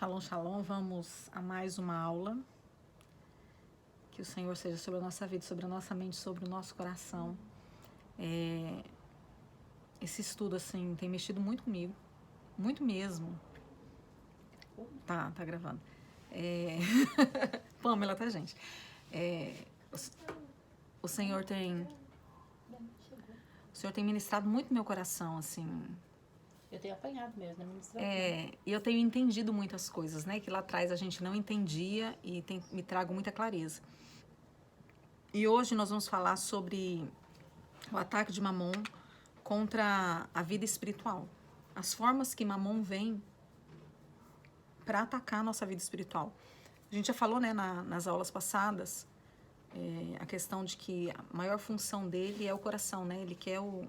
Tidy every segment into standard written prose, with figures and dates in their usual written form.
Shalom, shalom. Vamos a mais uma aula. Que o Senhor seja sobre a nossa vida, sobre a nossa mente, sobre o nosso coração. Esse estudo, assim, tem mexido muito comigo. Muito mesmo. Tá gravando. Pamela, tá, gente? O Senhor tem ministrado muito no meu coração, assim. Eu tenho apanhado mesmo na ministração. E eu tenho entendido muitas coisas, né? Que lá atrás a gente não entendia e me trago muita clareza. E hoje nós vamos falar sobre o ataque de Mamon contra a vida espiritual. As formas que Mamon vem para atacar a nossa vida espiritual. A gente já falou, né, nas aulas passadas, a questão de que a maior função dele é o coração, né? Ele quer o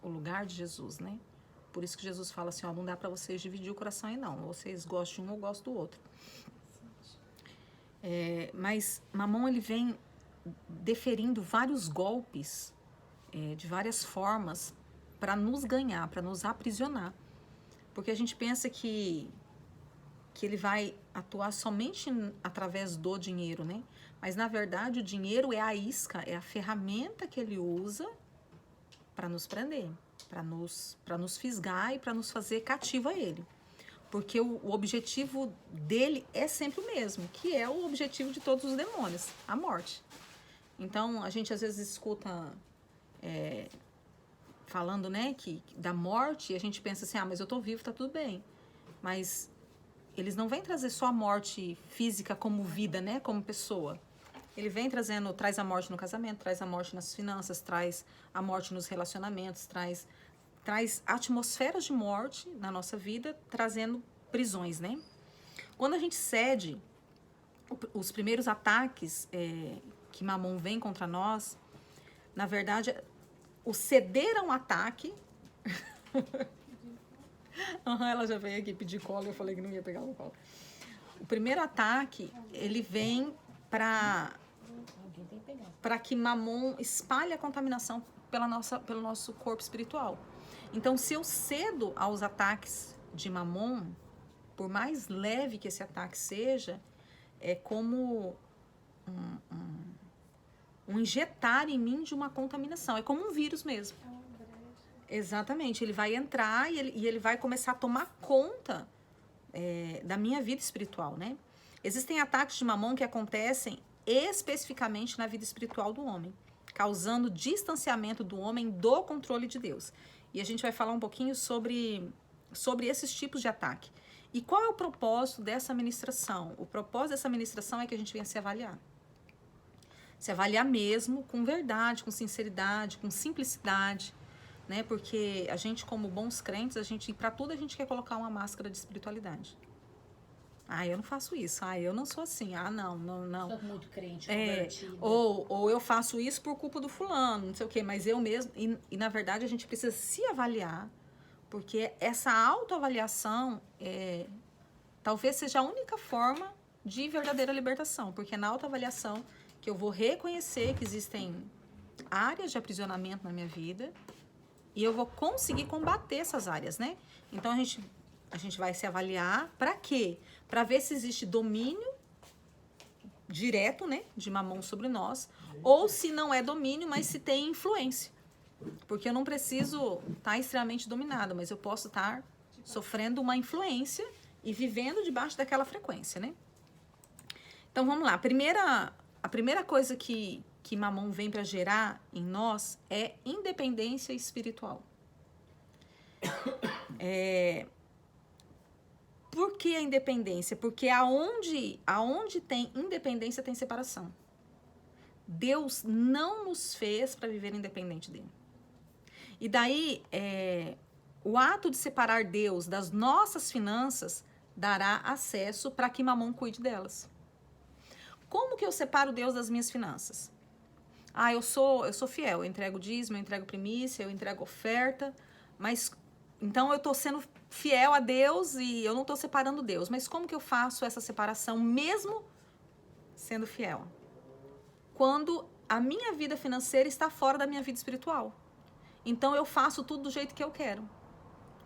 lugar de Jesus, né? Por isso que Jesus fala assim, ó, não dá para vocês dividir o coração aí não. Vocês gostam de um ou gostam do outro. Mas Mamon, ele vem deferindo vários golpes de várias formas para nos ganhar, para nos aprisionar. Porque a gente pensa que ele vai atuar somente através do dinheiro, né? Mas, na verdade, o dinheiro é a isca, é a ferramenta que ele usa para nos prender, para nos fisgar e para nos fazer cativo a ele. Porque o objetivo dele é sempre o mesmo, que é o objetivo de todos os demônios, a morte. Então, a gente às vezes escuta falando, né, da morte, e a gente pensa assim, mas eu tô vivo, tá tudo bem. Mas eles não vêm trazer só a morte física como vida, né, como pessoa. Ele vem traz a morte no casamento, traz a morte nas finanças, traz a morte nos relacionamentos, traz atmosferas de morte na nossa vida, trazendo prisões, né? Quando a gente cede, os primeiros ataques que Mamon vem contra nós, na verdade, o ceder a um ataque... ela já veio aqui pedir colo, eu falei que não ia pegar o colo. O primeiro ataque, ele vem para que Mamon espalhe a contaminação pelo nosso corpo espiritual. Então, se eu cedo aos ataques de Mamon, por mais leve que esse ataque seja, é como um injetar em mim de uma contaminação. É como um vírus mesmo. Exatamente. Ele vai entrar e ele vai começar a tomar conta da minha vida espiritual, né? Existem ataques de Mamon que acontecem especificamente na vida espiritual do homem, causando distanciamento do homem do controle de Deus. E a gente vai falar um pouquinho sobre esses tipos de ataque. E qual é o propósito dessa ministração? O propósito dessa ministração é que a gente venha se avaliar. Se avaliar mesmo com verdade, com sinceridade, com simplicidade, né? Porque a gente, como bons crentes, para tudo a gente quer colocar uma máscara de espiritualidade. Eu não faço isso. Eu não sou assim. Não. Sou muito crente, convertida. Ou eu faço isso por culpa do fulano, não sei o quê, mas eu mesmo... E na verdade, a gente precisa se avaliar, porque essa autoavaliação talvez seja a única forma de verdadeira libertação, porque é na autoavaliação que eu vou reconhecer que existem áreas de aprisionamento na minha vida e eu vou conseguir combater essas áreas, né? Então, a gente vai se avaliar para quê? Para ver se existe domínio direto, né, de Mamon sobre nós, ou se não é domínio, mas se tem influência. Porque eu não preciso estar extremamente dominada, mas eu posso estar sofrendo uma influência e vivendo debaixo daquela frequência, né? Então, vamos lá. A primeira coisa que Mamon vem para gerar em nós é independência espiritual. Por que a independência? Porque aonde tem independência tem separação. Deus não nos fez para viver independente dele. E daí, o ato de separar Deus das nossas finanças dará acesso para que Mamon cuide delas. Como que eu separo Deus das minhas finanças? Eu sou fiel, eu entrego dízimo, eu entrego primícia, eu entrego oferta, mas então eu estou sendo fiel a Deus e eu não estou separando Deus. Mas como que eu faço essa separação mesmo sendo fiel? Quando a minha vida financeira está fora da minha vida espiritual. Então eu faço tudo do jeito que eu quero.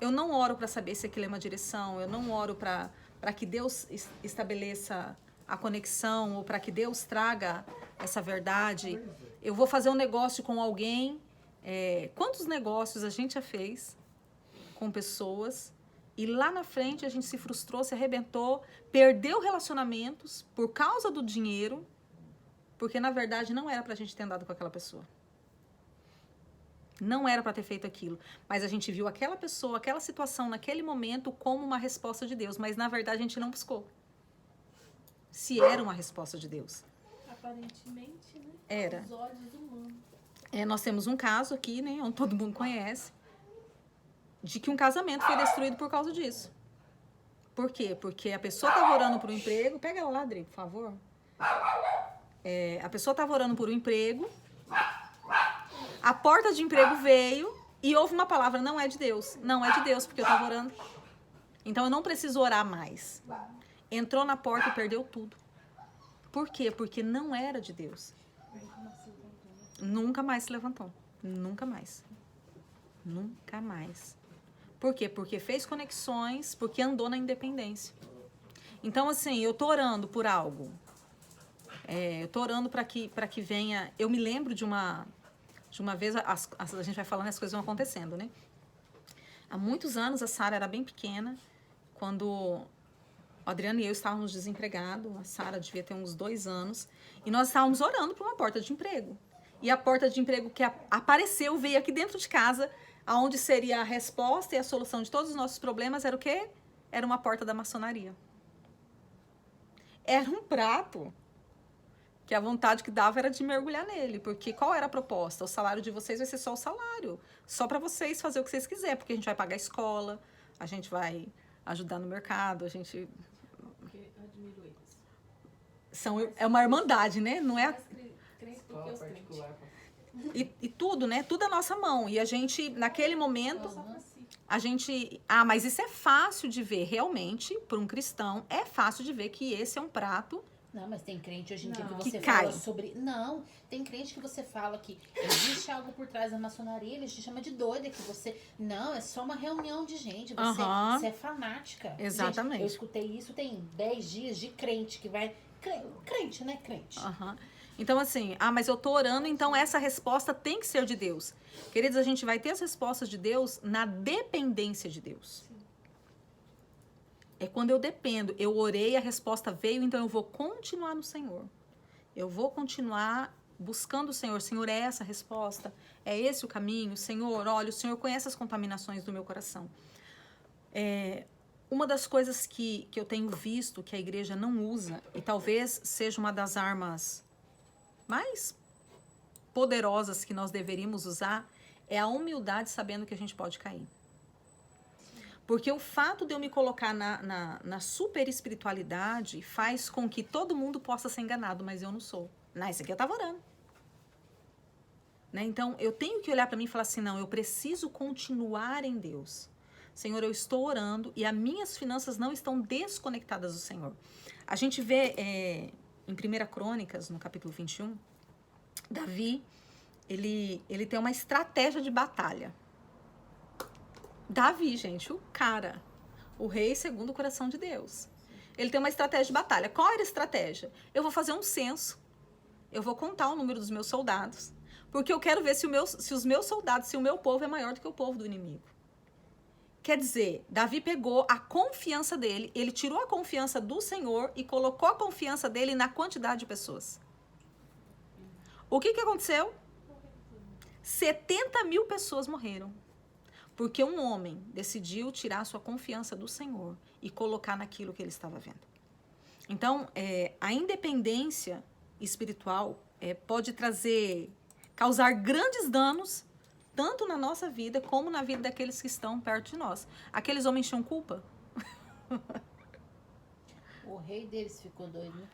Eu não oro para saber se aquilo é uma direção, eu não oro para para que Deus estabeleça a conexão ou para que Deus traga essa verdade. Eu vou fazer um negócio com alguém. Quantos negócios a gente já fez com pessoas e lá na frente a gente se frustrou, se arrebentou, perdeu relacionamentos por causa do dinheiro, porque na verdade não era pra gente ter andado com aquela pessoa. Não era para ter feito aquilo, mas a gente viu aquela pessoa, aquela situação naquele momento como uma resposta de Deus, mas na verdade a gente não buscou se era uma resposta de Deus. Aparentemente, né? Era. Os olhos humanos. Nós temos um caso aqui, né, onde todo mundo conhece, de que um casamento foi destruído por causa disso. Por quê? Porque a pessoa estava orando por um emprego. Pega ela lá, Adri, por favor. A pessoa estava orando por um emprego. A porta de emprego veio e houve uma palavra, não é de Deus. Não é de Deus, porque eu estava orando. Então eu não preciso orar mais. Entrou na porta e perdeu tudo. Por quê? Porque não era de Deus. Nunca mais se levantou. Nunca mais. Nunca mais. Por quê? Porque fez conexões, porque andou na independência. Então, assim, eu tô orando por algo. Eu tô orando para que venha... Eu me lembro de uma vez, a gente vai falando e as coisas vão acontecendo, né? Há muitos anos, a Sara era bem pequena, quando o Adriano e eu estávamos desempregados. A Sara devia ter uns 2 anos. E nós estávamos orando por uma porta de emprego. E a porta de emprego que apareceu veio aqui dentro de casa, aonde seria a resposta e a solução de todos os nossos problemas, era o quê? Era uma porta da maçonaria. Era um prato que a vontade que dava era de mergulhar nele, porque qual era a proposta? O salário de vocês vai ser só o salário, só para vocês fazer o que vocês quiserem, porque a gente vai pagar a escola, a gente vai ajudar no mercado, a gente... Porque eu admiro eles. É uma irmandade, né? Não é... Crente do que os crentes. E tudo, né? Tudo é nossa mão. E a gente, naquele momento, a gente... mas isso é fácil de ver, realmente, para um cristão, é fácil de ver que esse é um prato... Não, mas tem crente hoje em dia que Que você cai. fala sobre... Não, tem crente que você fala que existe algo por trás da maçonaria, ele te chama de doida, que você... Não, é só uma reunião de gente, você é fanática. Exatamente. Gente, eu escutei isso tem 10 dias de crente que vai... Crente, né? Crente. Então, assim, mas eu tô orando, então essa resposta tem que ser de Deus. Queridos, a gente vai ter as respostas de Deus na dependência de Deus. Sim. É quando eu dependo, eu orei, a resposta veio, então eu vou continuar no Senhor. Eu vou continuar buscando o Senhor. Senhor, é essa a resposta? É esse o caminho? Senhor, olha, o Senhor conhece as contaminações do meu coração. Uma das coisas que eu tenho visto que a igreja não usa, e talvez seja uma das armas mais poderosas que nós deveríamos usar, é a humildade sabendo que a gente pode cair. Porque o fato de eu me colocar na super espiritualidade faz com que todo mundo possa ser enganado, mas eu não sou. Isso aqui eu estava orando. Né? Então, eu tenho que olhar para mim e falar assim, não, eu preciso continuar em Deus. Senhor, eu estou orando e as minhas finanças não estão desconectadas do Senhor. A gente vê em 1 Crônicas, no capítulo 21, Davi, ele tem uma estratégia de batalha. Davi, gente, o rei segundo o coração de Deus. Ele tem uma estratégia de batalha. Qual era a estratégia? Eu vou fazer um censo. Eu vou contar o número dos meus soldados. Porque eu quero ver se os meus soldados, se o meu povo é maior do que o povo do inimigo. Quer dizer, Davi pegou a confiança dele, ele tirou a confiança do Senhor e colocou a confiança dele na quantidade de pessoas. O que aconteceu? 70.000 pessoas morreram. Porque um homem decidiu tirar sua confiança do Senhor e colocar naquilo que ele estava vendo. Então, a independência espiritual pode causar grandes danos, tanto na nossa vida, como na vida daqueles que estão perto de nós. Aqueles homens tinham culpa? O rei deles ficou doido, né?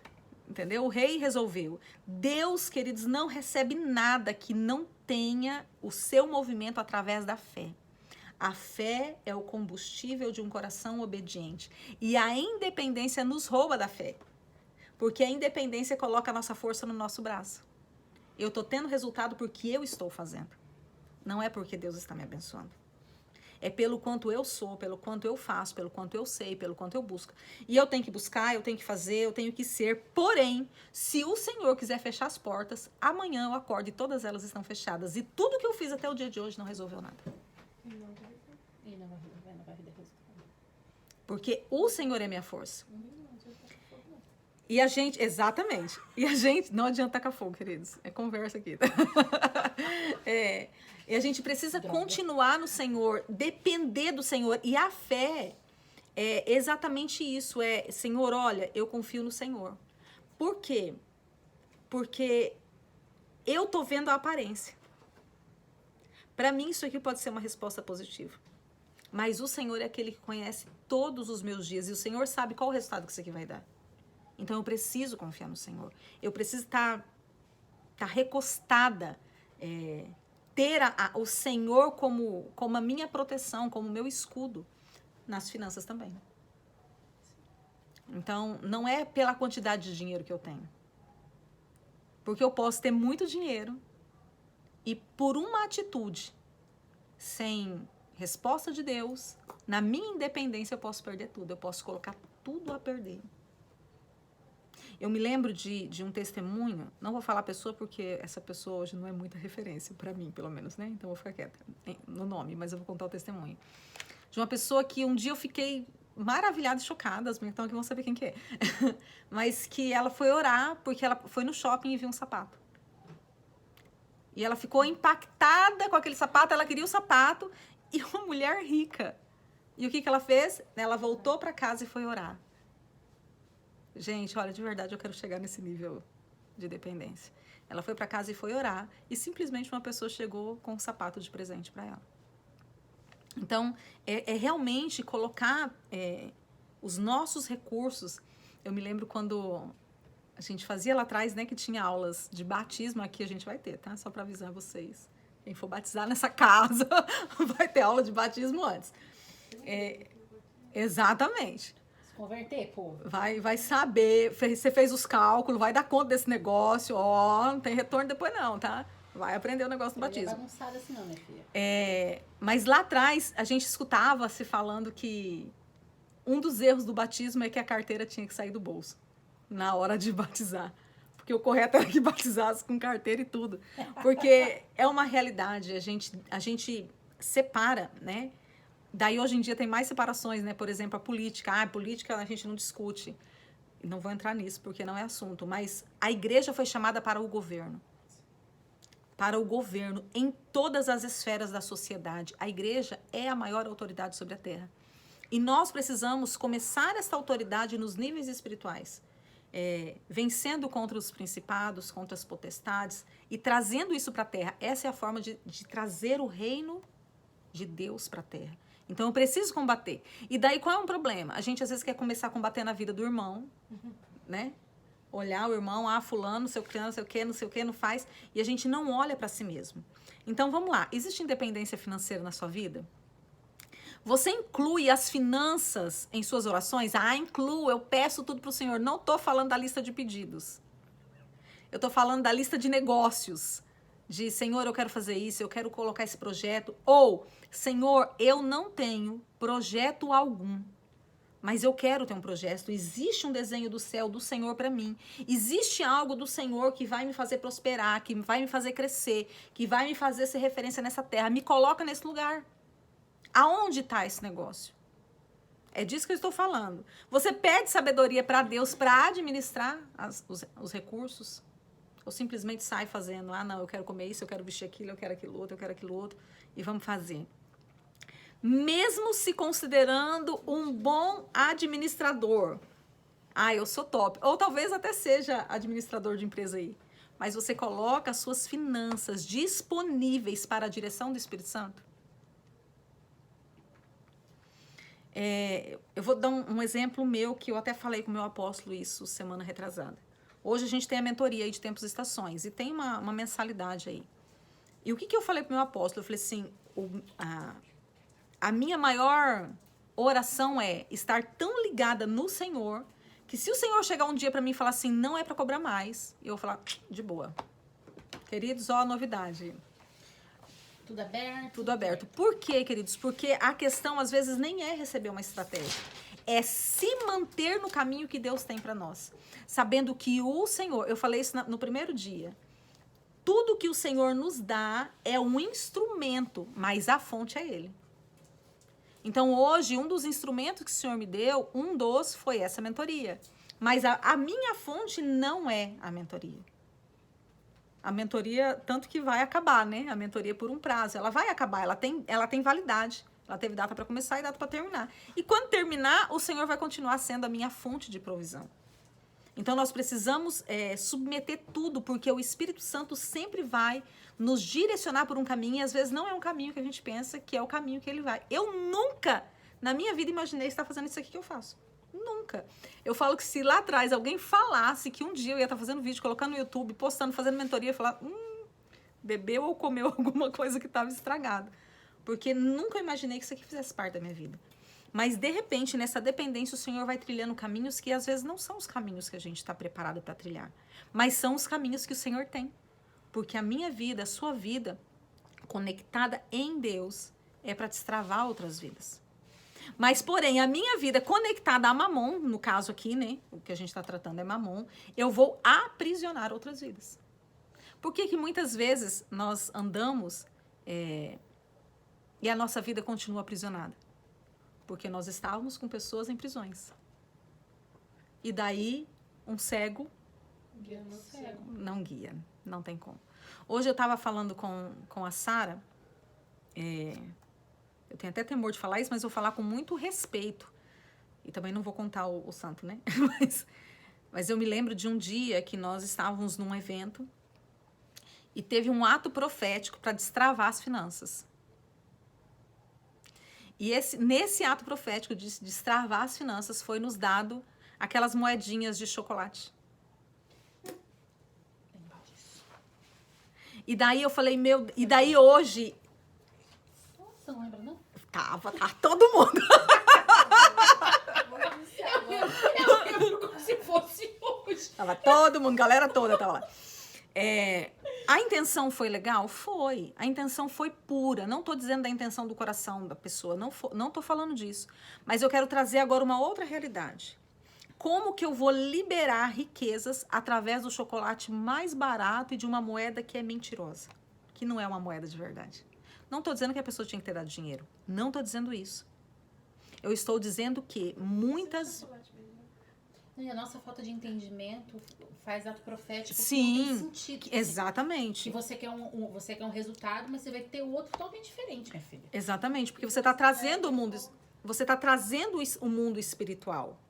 Entendeu? O rei resolveu. Deus, queridos, não recebe nada que não tenha o seu movimento através da fé. A fé é o combustível de um coração obediente. E a independência nos rouba da fé. Porque a independência coloca a nossa força no nosso braço. Eu estou tendo resultado porque eu estou fazendo. Não é porque Deus está me abençoando. É pelo quanto eu sou, pelo quanto eu faço, pelo quanto eu sei, pelo quanto eu busco. E eu tenho que buscar, eu tenho que fazer, eu tenho que ser. Porém, se o Senhor quiser fechar as portas, amanhã eu acordo e todas elas estão fechadas. E tudo que eu fiz até o dia de hoje não resolveu nada. E não vai resultado. Porque o Senhor é minha força. E a gente, exatamente. E a gente, não adianta tacar fogo, queridos. É conversa aqui. E a gente precisa continuar no Senhor, depender do Senhor. E a fé é exatamente isso. Senhor, olha, eu confio no Senhor. Por quê? Porque eu tô vendo a aparência. Para mim, isso aqui pode ser uma resposta positiva. Mas o Senhor é aquele que conhece todos os meus dias. E o Senhor sabe qual o resultado que isso aqui vai dar. Então, eu preciso confiar no Senhor. Eu preciso estar recostada, ter o Senhor como a minha proteção, como o meu escudo nas finanças também. Então, não é pela quantidade de dinheiro que eu tenho. Porque eu posso ter muito dinheiro e por uma atitude sem resposta de Deus, na minha independência eu posso perder tudo. Eu posso colocar tudo a perder. Eu me lembro de um testemunho, não vou falar a pessoa porque essa pessoa hoje não é muita referência, para mim, pelo menos, né? Então, eu vou ficar quieta no nome, mas eu vou contar o testemunho. De uma pessoa que um dia eu fiquei maravilhada e chocada, as meninas estão aqui vão saber quem que é. Mas que ela foi orar porque ela foi no shopping e viu um sapato. E ela ficou impactada com aquele sapato, ela queria o sapato, e uma mulher rica. E o que ela fez? Ela voltou para casa e foi orar. Gente, olha, de verdade eu quero chegar nesse nível de dependência. Ela foi para casa e foi orar e simplesmente uma pessoa chegou com um sapato de presente para ela. Então, realmente colocar os nossos recursos. Eu me lembro quando a gente fazia lá atrás, né, que tinha aulas de batismo, aqui a gente vai ter, tá? Só para avisar vocês. Quem for batizar nessa casa vai ter aula de batismo antes. Exatamente. Converter, pô. Vai saber, você fez os cálculos, vai dar conta desse negócio, não tem retorno depois não, tá? Vai aprender o negócio do batismo. Não é bagunçado assim não, minha filha. Mas lá atrás, a gente escutava se falando que um dos erros do batismo é que a carteira tinha que sair do bolso na hora de batizar. Porque o correto era que batizasse com carteira e tudo. Porque é uma realidade, a gente separa, né? Daí, hoje em dia, tem mais separações, né? Por exemplo, a política. Política a gente não discute. Não vou entrar nisso, porque não é assunto. Mas a igreja foi chamada para o governo. Para o governo em todas as esferas da sociedade. A igreja é a maior autoridade sobre a terra. E nós precisamos começar essa autoridade nos níveis espirituais. Vencendo contra os principados, contra as potestades e trazendo isso para a terra. Essa é a forma de trazer o reino de Deus para a terra. Então, eu preciso combater. E daí, qual é o problema? A gente, às vezes, quer começar a combater na vida do irmão, né? Olhar o irmão, fulano, não sei o que, não faz. E a gente não olha para si mesmo. Então, vamos lá. Existe independência financeira na sua vida? Você inclui as finanças em suas orações? Incluo, eu peço tudo para o Senhor. Não estou falando da lista de pedidos. Eu estou falando da lista de negócios. De, Senhor, eu quero fazer isso, eu quero colocar esse projeto. Ou, Senhor, eu não tenho projeto algum, mas eu quero ter um projeto. Existe um desenho do céu do Senhor para mim. Existe algo do Senhor que vai me fazer prosperar, que vai me fazer crescer, que vai me fazer ser referência nessa terra. Me coloca nesse lugar. Aonde está esse negócio? É disso que eu estou falando. Você pede sabedoria para Deus para administrar os recursos? Ou simplesmente sai fazendo, não, eu quero comer isso, eu quero vestir aquilo, eu quero aquilo outro, e vamos fazer. Mesmo se considerando um bom administrador, eu sou top, ou talvez até seja administrador de empresa aí, mas você coloca as suas finanças disponíveis para a direção do Espírito Santo? Eu vou dar um exemplo meu, que eu até falei com o meu apóstolo isso semana retrasada. Hoje a gente tem a mentoria aí de tempos e estações e tem uma mensalidade aí. E o que eu falei para o meu apóstolo? Eu falei assim, a minha maior oração é estar tão ligada no Senhor que se o Senhor chegar um dia para mim e falar assim, não é para cobrar mais, eu vou falar, de boa. Queridos, a novidade. Tudo aberto. Tudo aberto. Por quê, queridos? Porque a questão, às vezes, nem é receber uma estratégia. É se manter no caminho que Deus tem para nós. Sabendo que o Senhor... Eu falei isso no primeiro dia. Tudo que o Senhor nos dá é um instrumento, mas a fonte é Ele. Então, hoje, um dos instrumentos que o Senhor me deu, foi essa mentoria. Mas a minha fonte não é a mentoria. A mentoria, tanto que vai acabar, né? A mentoria por um prazo. Ela vai acabar, ela tem validade. Ela teve data para começar e data para terminar. E quando terminar, o Senhor vai continuar sendo a minha fonte de provisão. Então, nós precisamos submeter tudo, porque o Espírito Santo sempre vai nos direcionar por um caminho, e às vezes não é um caminho que a gente pensa que é o caminho que ele vai. Eu nunca, na minha vida, imaginei estar fazendo isso aqui que eu faço. Nunca. Eu falo que se lá atrás alguém falasse que um dia eu ia estar fazendo vídeo, colocando no YouTube, postando, fazendo mentoria, eu ia falar, bebeu ou comeu alguma coisa que estava estragada. Porque nunca imaginei que isso aqui fizesse parte da minha vida. Mas, de repente, nessa dependência, o Senhor vai trilhando caminhos que, às vezes, não são os caminhos que a gente está preparado para trilhar. Mas são os caminhos que o Senhor tem. Porque a minha vida, a sua vida, conectada em Deus, é para destravar outras vidas. Mas, porém, a minha vida conectada a Mamon, no caso aqui, né? O que a gente está tratando é Mamon, eu vou aprisionar outras vidas. Por que muitas vezes nós andamos e a nossa vida continua aprisionada? Porque nós estávamos com pessoas em prisões. E daí, um cego não guia. Não tem como. Hoje eu estava falando com a Sara. Eu tenho até temor de falar isso, mas eu vou falar com muito respeito. E também não vou contar o santo, né? Mas eu me lembro de um dia que nós estávamos num evento e teve um ato profético para destravar as finanças. E nesse ato profético de destravar as finanças foi nos dado aquelas moedinhas de chocolate. E daí eu falei, e daí hoje... Você não lembra, não? Tava todo mundo. Eu lembro como se fosse hoje. Tava todo mundo, galera toda tava lá. A intenção foi legal? Foi. A intenção foi pura. Não estou dizendo da intenção do coração da pessoa. Não estou falando disso. Mas eu quero trazer agora uma outra realidade. Como que eu vou liberar riquezas através do chocolate mais barato e de uma moeda que é mentirosa? Que não é uma moeda de verdade. Não estou dizendo que a pessoa tinha que ter dado dinheiro. Não estou dizendo isso. Eu estou dizendo que muitas... E a nossa falta de entendimento faz ato profético. Sim, que não tem sentido. Exatamente. Que você quer um resultado, mas você vai ter outro totalmente diferente, minha filha. Exatamente, porque você está trazendo o mundo, você está trazendo o mundo espiritual.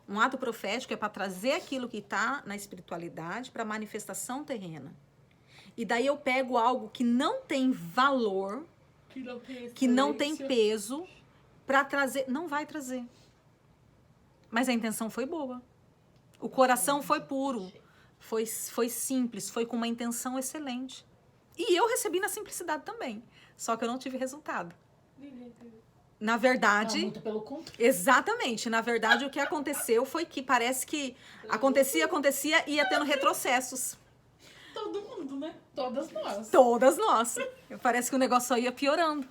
Um ato profético é para trazer aquilo que está na espiritualidade para manifestação terrena. E daí eu pego algo que não tem valor, que não tem peso, para trazer. Não vai trazer. Mas a intenção foi boa. O coração foi puro. Foi simples, foi com uma intenção excelente. E eu recebi na simplicidade também. Só que eu não tive resultado. Na verdade... Não, muito pelo contrário. Exatamente. Na verdade, o que aconteceu foi que parece que acontecia e ia tendo retrocessos. Todo mundo, né? Todas nós. Todas nós. Parece que o negócio só ia piorando.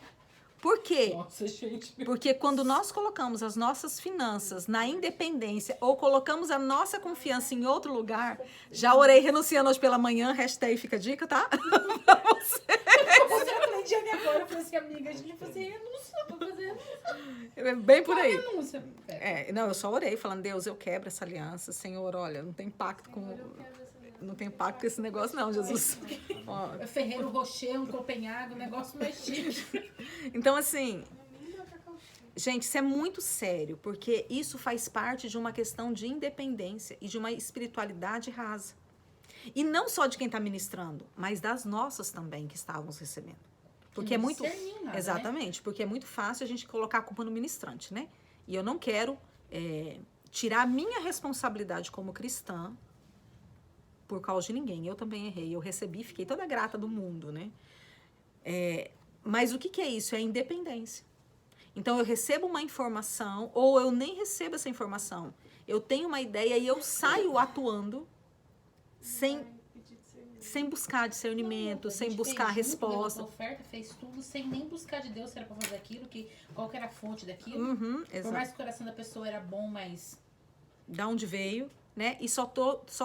Por quê? Nossa, gente. Porque quando nós colocamos as nossas finanças na independência ou colocamos a nossa confiança em outro lugar, já orei renunciando hoje pela manhã, hashtag fica a dica, tá? Pra você. Você aprendi agora, eu falei assim, amiga, a gente vai fazer renúncia, vou fazer renúncia. Bem por aí. Renúncia. Não, eu só orei falando, Deus, eu quebro essa aliança, Senhor, olha, não tem pacto com... Não tem pacto com esse negócio não, Jesus. Ó. Ferreiro Rocher, um Copenhague, um negócio mais chique. Então, assim, gente, isso é muito sério, porque isso faz parte de uma questão de independência e de uma espiritualidade rasa. E não só de quem está ministrando, mas das nossas também que estávamos recebendo. Porque é muito... Nada, exatamente, né? Porque é muito fácil a gente colocar a culpa no ministrante, né? E eu não quero tirar a minha responsabilidade como cristã por causa de ninguém. Eu também errei. Eu recebi, fiquei toda grata do mundo, né? Mas o que é isso? É independência. Então, eu recebo uma informação ou eu nem recebo essa informação. Eu tenho uma ideia e eu saio atuando sem... sem buscar discernimento, sem buscar resposta. A oferta fez tudo sem nem buscar de Deus se era para fazer aquilo, qual que era a fonte daquilo. Por mais que o coração da pessoa era bom, mas... Da onde veio, né? E só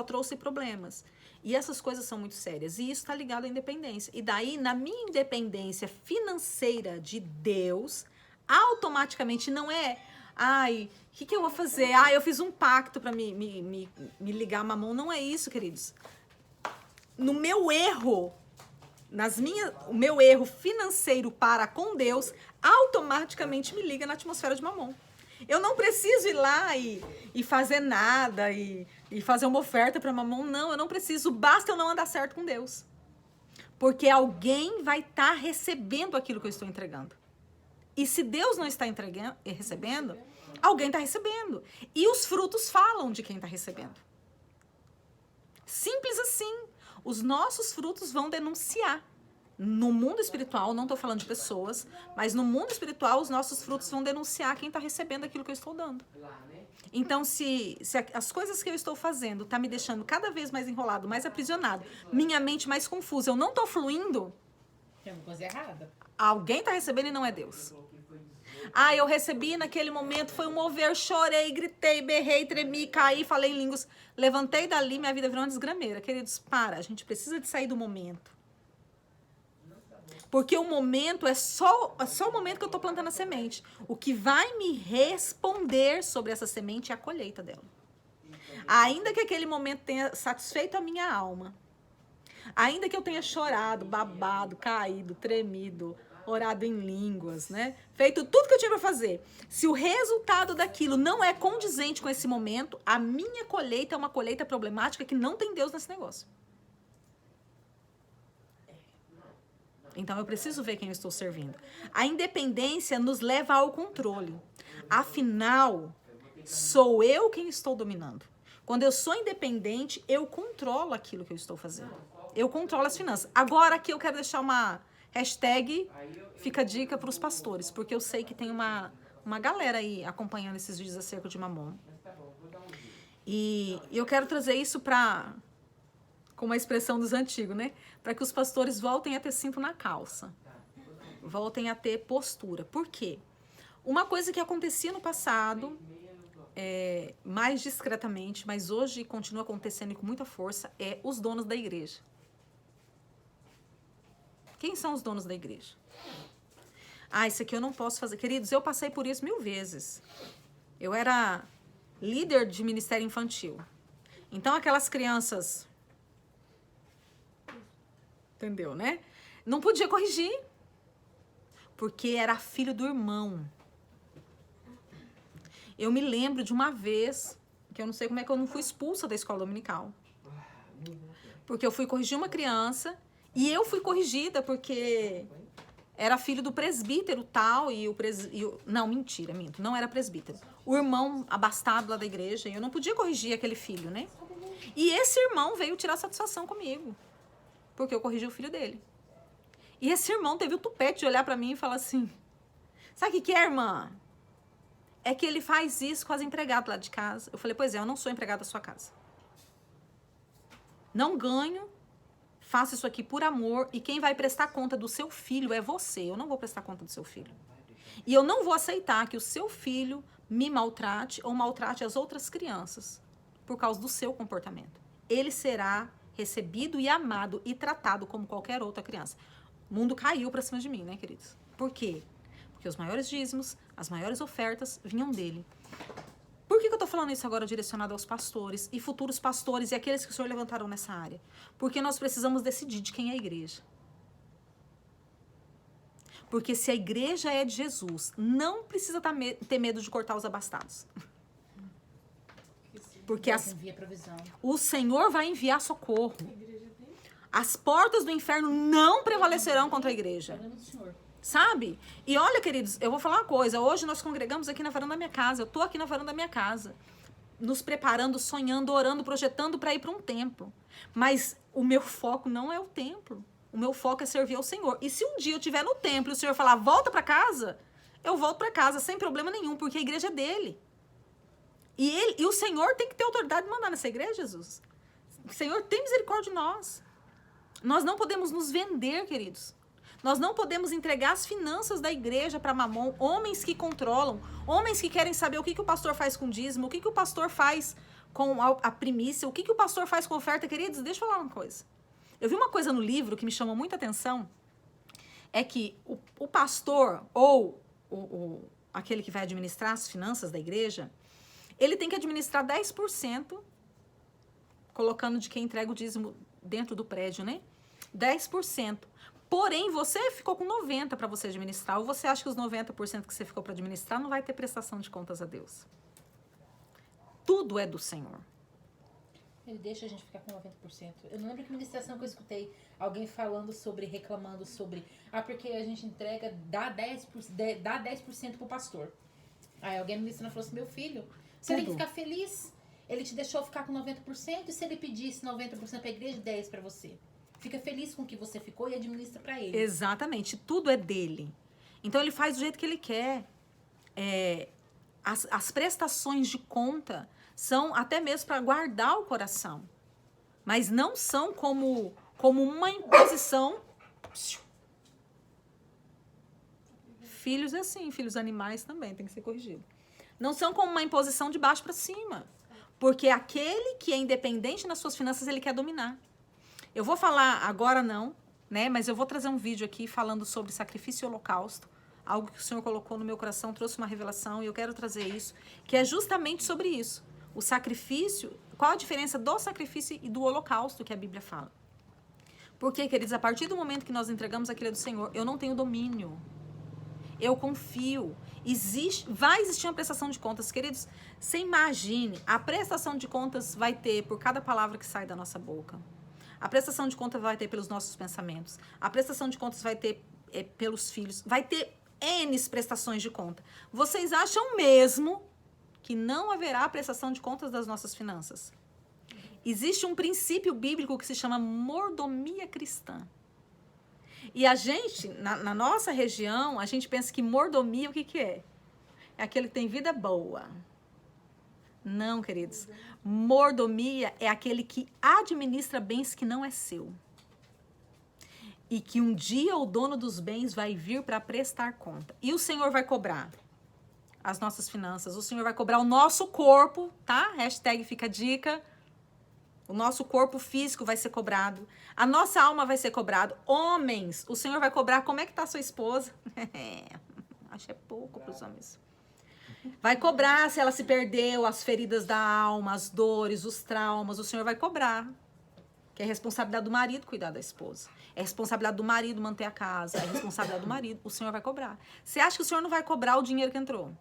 trouxe problemas. E essas coisas são muito sérias. E isso está ligado à independência. E daí, na minha independência financeira de Deus, automaticamente não é... Ai, o que eu vou fazer? Ai, eu fiz um pacto para me ligar a Mamon. Não é isso, queridos. No meu erro, o meu erro financeiro para com Deus, automaticamente me liga na atmosfera de Mamon. Eu não preciso ir lá e fazer nada e fazer uma oferta para Mamon. Não, eu não preciso. Basta eu não andar certo com Deus. Porque alguém vai estar recebendo aquilo que eu estou entregando. E se Deus não está recebendo, alguém está recebendo. E os frutos falam de quem está recebendo. Simples assim. Os nossos frutos vão denunciar. No mundo espiritual, não estou falando de pessoas, mas no mundo espiritual, os nossos frutos vão denunciar quem está recebendo aquilo que eu estou dando. Então, se as coisas que eu estou fazendo estão me deixando cada vez mais enrolado, mais aprisionado, minha mente mais confusa, eu não estou fluindo, tem uma coisa errada. Alguém está recebendo e não é Deus. Eu recebi naquele momento, foi um mover, chorei, gritei, berrei, tremi, caí, falei em línguas. Levantei dali, minha vida virou uma desgrameira. Queridos, a gente precisa de sair do momento. Porque o momento é só o momento que eu estou plantando a semente. O que vai me responder sobre essa semente é a colheita dela. Ainda que aquele momento tenha satisfeito a minha alma, ainda que eu tenha chorado, babado, caído, tremido, orado em línguas, né? Feito tudo que eu tinha para fazer. Se o resultado daquilo não é condizente com esse momento, a minha colheita é uma colheita problemática que não tem Deus nesse negócio. Então eu preciso ver quem eu estou servindo. A independência nos leva ao controle. Afinal, sou eu quem estou dominando. Quando eu sou independente, eu controlo aquilo que eu estou fazendo. Eu controlo as finanças. Agora aqui eu quero deixar uma hashtag, fica a dica para os pastores, porque eu sei que tem uma galera aí acompanhando esses vídeos acerca de Mamon. E eu quero trazer isso com uma expressão dos antigos, né? Para que os pastores voltem a ter cinto na calça. Voltem a ter postura. Por quê? Uma coisa que acontecia no passado, mais discretamente, mas hoje continua acontecendo com muita força, é os donos da igreja. Quem são os donos da igreja? Isso aqui eu não posso fazer. Queridos, eu passei por isso 1000 vezes. Eu era líder de ministério infantil. Então, aquelas crianças... Entendeu, né? Não podia corrigir. Porque era filho do irmão. Eu me lembro de uma vez, que eu não sei como é que eu não fui expulsa da escola dominical. Porque eu fui corrigir uma criança... E eu fui corrigida porque era filho do presbítero tal, não, mentira, minto, não era presbítero. O irmão abastado lá da igreja, e eu não podia corrigir aquele filho, né? E esse irmão veio tirar satisfação comigo, porque eu corrigi o filho dele. E esse irmão teve o tupete de olhar pra mim e falar assim, sabe o que é, irmã? É que ele faz isso com as empregadas lá de casa. Eu falei, pois é, eu não sou empregada da sua casa. Não ganho. Faça isso aqui por amor e quem vai prestar conta do seu filho é você. Eu não vou prestar conta do seu filho. E eu não vou aceitar que o seu filho me maltrate ou maltrate as outras crianças por causa do seu comportamento. Ele será recebido e amado e tratado como qualquer outra criança. O mundo caiu pra cima de mim, né, queridos? Por quê? Porque os maiores dízimos, as maiores ofertas vinham dele. Por que eu estou falando isso agora direcionado aos pastores e futuros pastores e aqueles que o Senhor levantaram nessa área? Porque nós precisamos decidir de quem é a igreja. Porque se a igreja é de Jesus, não precisa ter medo de cortar os abastados. Porque o Senhor vai enviar socorro. As portas do inferno não prevalecerão contra a igreja. Sabe? E olha, queridos, eu vou falar uma coisa. Hoje nós congregamos aqui na varanda da minha casa. Eu tô aqui na varanda da minha casa. Nos preparando, sonhando, orando, projetando para ir para um templo. Mas o meu foco não é o templo. O meu foco é servir ao Senhor. E se um dia eu estiver no templo e o Senhor falar, volta para casa, eu volto para casa sem problema nenhum, porque a igreja é dele. E o Senhor tem que ter autoridade de mandar nessa igreja, Jesus. O Senhor tem misericórdia de nós. Nós não podemos nos vender, queridos. Nós não podemos entregar as finanças da igreja para Mamon, homens que controlam, homens que querem saber o que o pastor faz com dízimo, o que o pastor faz com a primícia, o que o pastor faz com oferta. Queridos, deixa eu falar uma coisa. Eu vi uma coisa no livro que me chamou muita atenção, é que o pastor ou aquele que vai administrar as finanças da igreja, ele tem que administrar 10%, colocando de quem entrega o dízimo dentro do prédio, né? 10%. Porém, você ficou com 90% para você administrar, ou você acha que os 90% que você ficou para administrar não vai ter prestação de contas a Deus? Tudo é do Senhor. Ele deixa a gente ficar com 90%. Eu não lembro que ministração que eu escutei alguém falando sobre, reclamando sobre, porque a gente entrega, dá 10% pro pastor. Aí alguém ministrando falou assim, meu filho, você tem que ficar feliz. Ele te deixou ficar com 90%, e se ele pedisse 90% pra igreja, 10% pra você? Fica feliz com o que você ficou e administra para ele. Exatamente. Tudo é dele. Então, ele faz do jeito que ele quer. As prestações de conta são até mesmo para guardar o coração. Mas não são como uma imposição. Filhos é assim. Filhos animais também. Tem que ser corrigido. Não são como uma imposição de baixo para cima. Porque aquele que é independente nas suas finanças, ele quer dominar. Eu vou falar agora não, né? Mas eu vou trazer um vídeo aqui falando sobre sacrifício e holocausto. Algo que o Senhor colocou no meu coração, trouxe uma revelação e eu quero trazer isso. Que é justamente sobre isso. O sacrifício, qual a diferença do sacrifício e do holocausto que a Bíblia fala? Porque, queridos, a partir do momento que nós entregamos aquilo do Senhor, eu não tenho domínio. Eu confio. Vai existir uma prestação de contas. Queridos, você imagine, a prestação de contas vai ter por cada palavra que sai da nossa boca. A prestação de contas vai ter pelos nossos pensamentos. A prestação de contas vai ter pelos filhos. Vai ter N prestações de conta. Vocês acham mesmo que não haverá prestação de contas das nossas finanças? Existe um princípio bíblico que se chama mordomia cristã. E a gente, na nossa região, a gente pensa que mordomia, o que é? É aquele que tem vida boa. Não, queridos. Mordomia é aquele que administra bens que não é seu. E que um dia o dono dos bens vai vir para prestar conta. E o Senhor vai cobrar as nossas finanças. O Senhor vai cobrar o nosso corpo, tá? Hashtag fica a dica. O nosso corpo físico vai ser cobrado. A nossa alma vai ser cobrado. Homens, o Senhor vai cobrar como é que tá a sua esposa. Acho que é pouco para os homens. Vai cobrar se ela se perdeu, as feridas da alma, as dores, os traumas. O Senhor vai cobrar. Que é responsabilidade do marido cuidar da esposa. É responsabilidade do marido manter a casa. É responsabilidade do marido. O Senhor vai cobrar. Você acha que o Senhor não vai cobrar o dinheiro que entrou?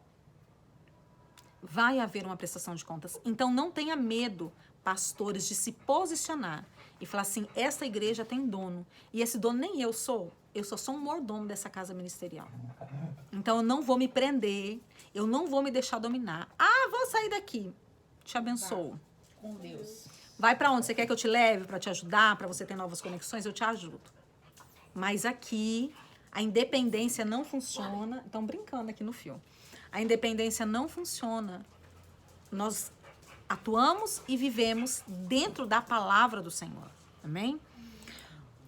Vai haver uma prestação de contas. Então, não tenha medo, pastores, de se posicionar e falar assim, essa igreja tem dono. E esse dono nem eu sou. Eu só sou um mordomo dessa casa ministerial. Então, eu não vou me prender. Eu não vou me deixar dominar. Vou sair daqui. Te abençoo. Com Deus. Vai para onde? Você quer que eu te leve para te ajudar, para você ter novas conexões? Eu te ajudo. Mas aqui, a independência não funciona. Estão brincando aqui no fio. A independência não funciona. Nós atuamos e vivemos dentro da palavra do Senhor. Amém?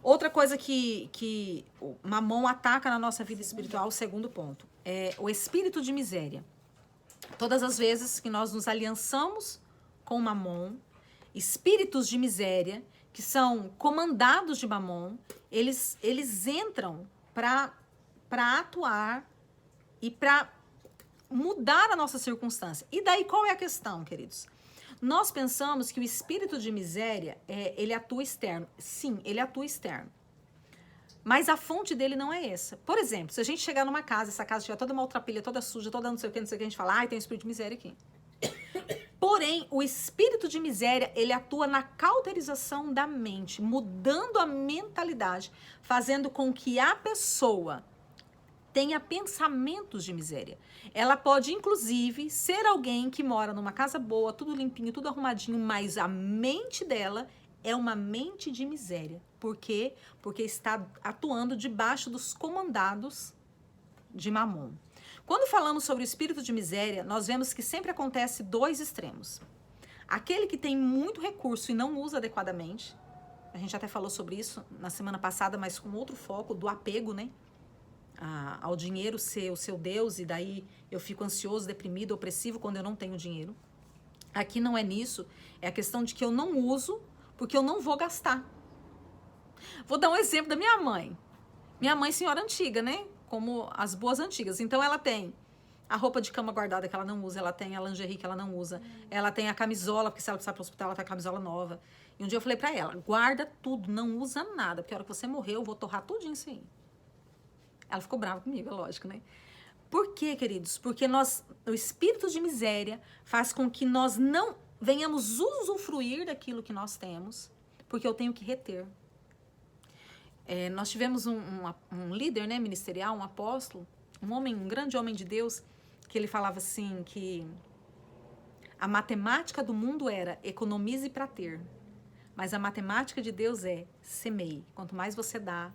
Outra coisa que o Mamon ataca na nossa vida espiritual, o segundo ponto, é o espírito de miséria. Todas as vezes que nós nos aliançamos com Mamon, espíritos de miséria, que são comandados de Mamon, eles entram para atuar e para mudar a nossa circunstância. E daí qual é a questão, queridos? Nós pensamos que o espírito de miséria, ele atua externo. Sim, ele atua externo. Mas a fonte dele não é essa. Por exemplo, se a gente chegar numa casa, essa casa estiver toda maltrapilha, toda suja, toda não sei o que, a gente fala, tem um espírito de miséria aqui. Porém, o espírito de miséria, ele atua na cauterização da mente, mudando a mentalidade, fazendo com que a pessoa tenha pensamentos de miséria. Ela pode, inclusive, ser alguém que mora numa casa boa, tudo limpinho, tudo arrumadinho, mas a mente dela é uma mente de miséria. Por quê? Porque está atuando debaixo dos comandados de Mamon. Quando falamos sobre o espírito de miséria, nós vemos que sempre acontece dois extremos. Aquele que tem muito recurso e não usa adequadamente, A gente até falou sobre isso na semana passada, mas com outro foco do apego, né? Ao dinheiro ser o seu Deus, e daí eu fico ansioso, deprimido, opressivo quando eu não tenho dinheiro. Aqui não é nisso, é a questão de que eu não uso porque eu não vou gastar. Vou dar um exemplo da minha mãe. Minha mãe, senhora antiga, né? Como as boas antigas. Então, ela tem a roupa de cama guardada que ela não usa, ela tem a lingerie que ela não usa, ela tem a camisola, porque se ela precisar para o hospital, ela tem a camisola nova. E um dia eu falei pra ela, guarda tudo, não usa nada, porque a hora que você morrer, eu vou torrar tudinho isso aí. Ela ficou brava comigo, é lógico, né? Por quê, queridos? Porque o espírito de miséria faz com que nós não venhamos usufruir daquilo que nós temos, porque eu tenho que reter. Nós tivemos um líder, né, ministerial, um apóstolo, um grande homem de Deus, que ele falava assim, que a matemática do mundo era economize para ter, mas a matemática de Deus é semeie. Quanto mais você dá,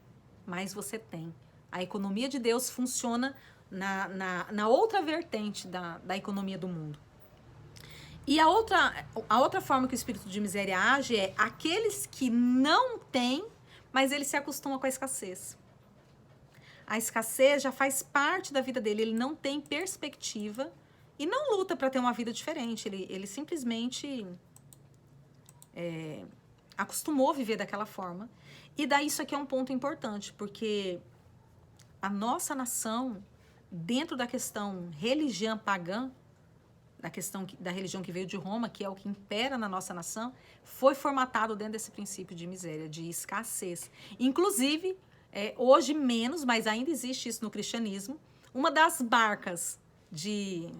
mais você tem. A economia de Deus funciona na outra vertente da economia do mundo. E a outra forma que o espírito de miséria age é aqueles que não têm, mas ele se acostuma com a escassez. A escassez já faz parte da vida dele, ele não tem perspectiva e não luta para ter uma vida diferente, ele simplesmente acostumou a viver daquela forma. E daí isso aqui é um ponto importante, porque a nossa nação, dentro da questão religião pagã, da questão da religião que veio de Roma, que é o que impera na nossa nação, foi formatado dentro desse princípio de miséria, de escassez. Inclusive, hoje menos, mas ainda existe isso no cristianismo, uma das marcas de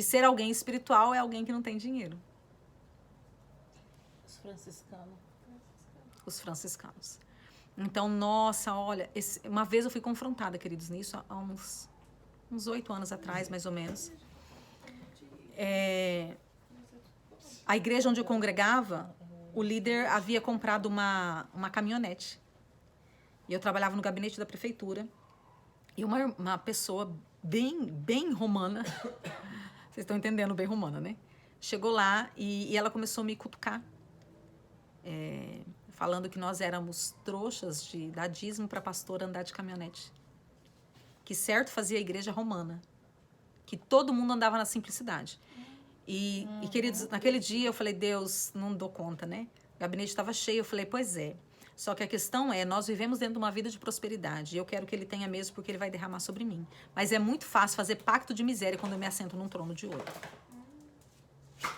ser alguém espiritual é alguém que não tem dinheiro. Os franciscanos. Então, nossa, olha, uma vez eu fui confrontada, queridos, nisso, há uns 8 anos atrás, mais ou menos. A igreja onde eu congregava, o líder havia comprado uma caminhonete. E eu trabalhava no gabinete da prefeitura. E uma pessoa bem romana, vocês estão entendendo, bem romana, né? Chegou lá e ela começou a me cutucar. Falando que nós éramos trouxas de dar dízimo para pastor andar de caminhonete. Que certo fazia a igreja romana. Que todo mundo andava na simplicidade. E, queridos, naquele dia eu falei, Deus, não dou conta, né? O gabinete estava cheio, eu falei, pois é. Só que a questão é, nós vivemos dentro de uma vida de prosperidade. E eu quero que ele tenha mesmo, porque ele vai derramar sobre mim. Mas é muito fácil fazer pacto de miséria quando eu me assento num trono de ouro.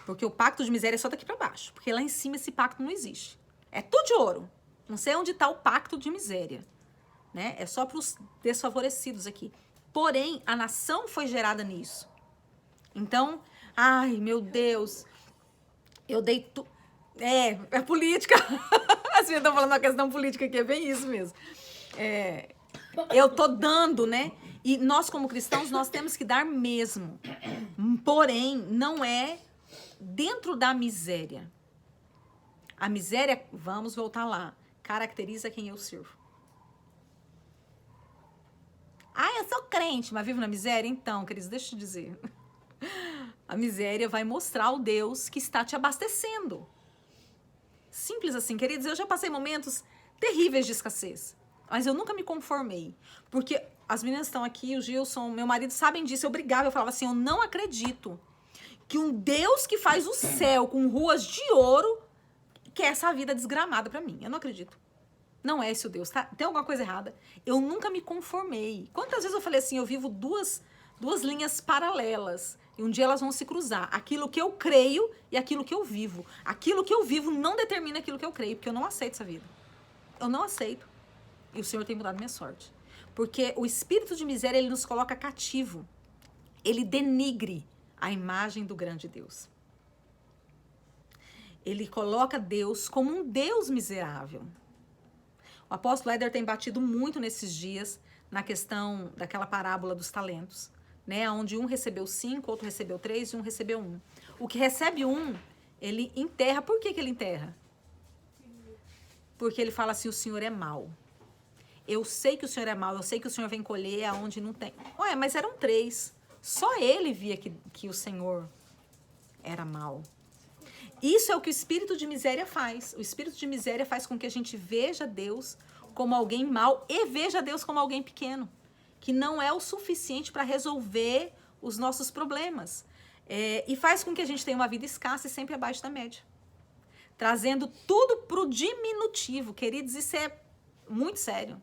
Porque o pacto de miséria é só daqui para baixo. Porque lá em cima esse pacto não existe. É tudo de ouro. Não sei onde está o pacto de miséria. Né? É só para os desfavorecidos aqui. Porém, a nação foi gerada nisso. Então, ai, meu Deus, eu dei tudo. É política. Assim, eu tô falando uma questão política aqui, é bem isso mesmo. Eu tô dando, né? E nós, como cristãos, nós temos que dar mesmo. Porém, não é dentro da miséria. A miséria, vamos voltar lá, caracteriza quem eu sirvo. Eu sou crente, mas vivo na miséria? Então, queridos, deixa eu te dizer. A miséria vai mostrar o Deus que está te abastecendo. Simples assim, queridos. Eu já passei momentos terríveis de escassez, mas eu nunca me conformei. Porque as meninas estão aqui, o Gilson, meu marido, sabem disso. Eu brigava, eu falava assim, eu não acredito que um Deus que faz o céu com ruas de ouro quer essa vida desgramada pra mim. Eu não acredito. Não é esse o Deus, tá? Tem alguma coisa errada. Eu nunca me conformei. Quantas vezes eu falei assim, eu vivo duas linhas paralelas. E um dia elas vão se cruzar. Aquilo que eu creio e aquilo que eu vivo. Aquilo que eu vivo não determina aquilo que eu creio, porque eu não aceito essa vida. Eu não aceito. E o Senhor tem mudado minha sorte. Porque o espírito de miséria, ele nos coloca cativo. Ele denigre a imagem do grande Deus. Ele coloca Deus como um Deus miserável. O apóstolo Éder tem batido muito nesses dias na questão daquela parábola dos talentos, né? Onde um recebeu 5, outro recebeu 3 e um recebeu 1. O que recebe 1, ele enterra. Por que ele enterra? Porque ele fala assim, o Senhor é mau. Eu sei que o Senhor é mau, eu sei que o Senhor vem colher aonde não tem. Ué, mas eram 3. Só ele via que o Senhor era mau. Isso é o que o espírito de miséria faz. O espírito de miséria faz com que a gente veja Deus como alguém mau e veja Deus como alguém pequeno, que não é o suficiente para resolver os nossos problemas. E faz com que a gente tenha uma vida escassa e sempre abaixo da média. Trazendo tudo para o diminutivo. Queridos, isso é muito sério.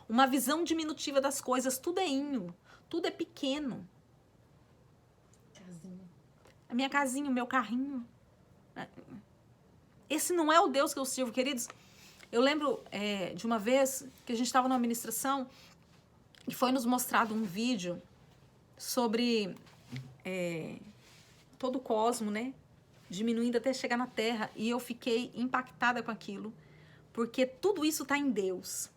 Uma visão diminutiva das coisas, tudo é inho, tudo é pequeno. Casinha. A minha casinha, o meu carrinho. Esse não é o Deus que eu sirvo, queridos. Eu lembro de uma vez que a gente estava numa ministração e foi nos mostrado um vídeo sobre todo o cosmo, né? Diminuindo até chegar na Terra. E eu fiquei impactada com aquilo, porque tudo isso está em Deus.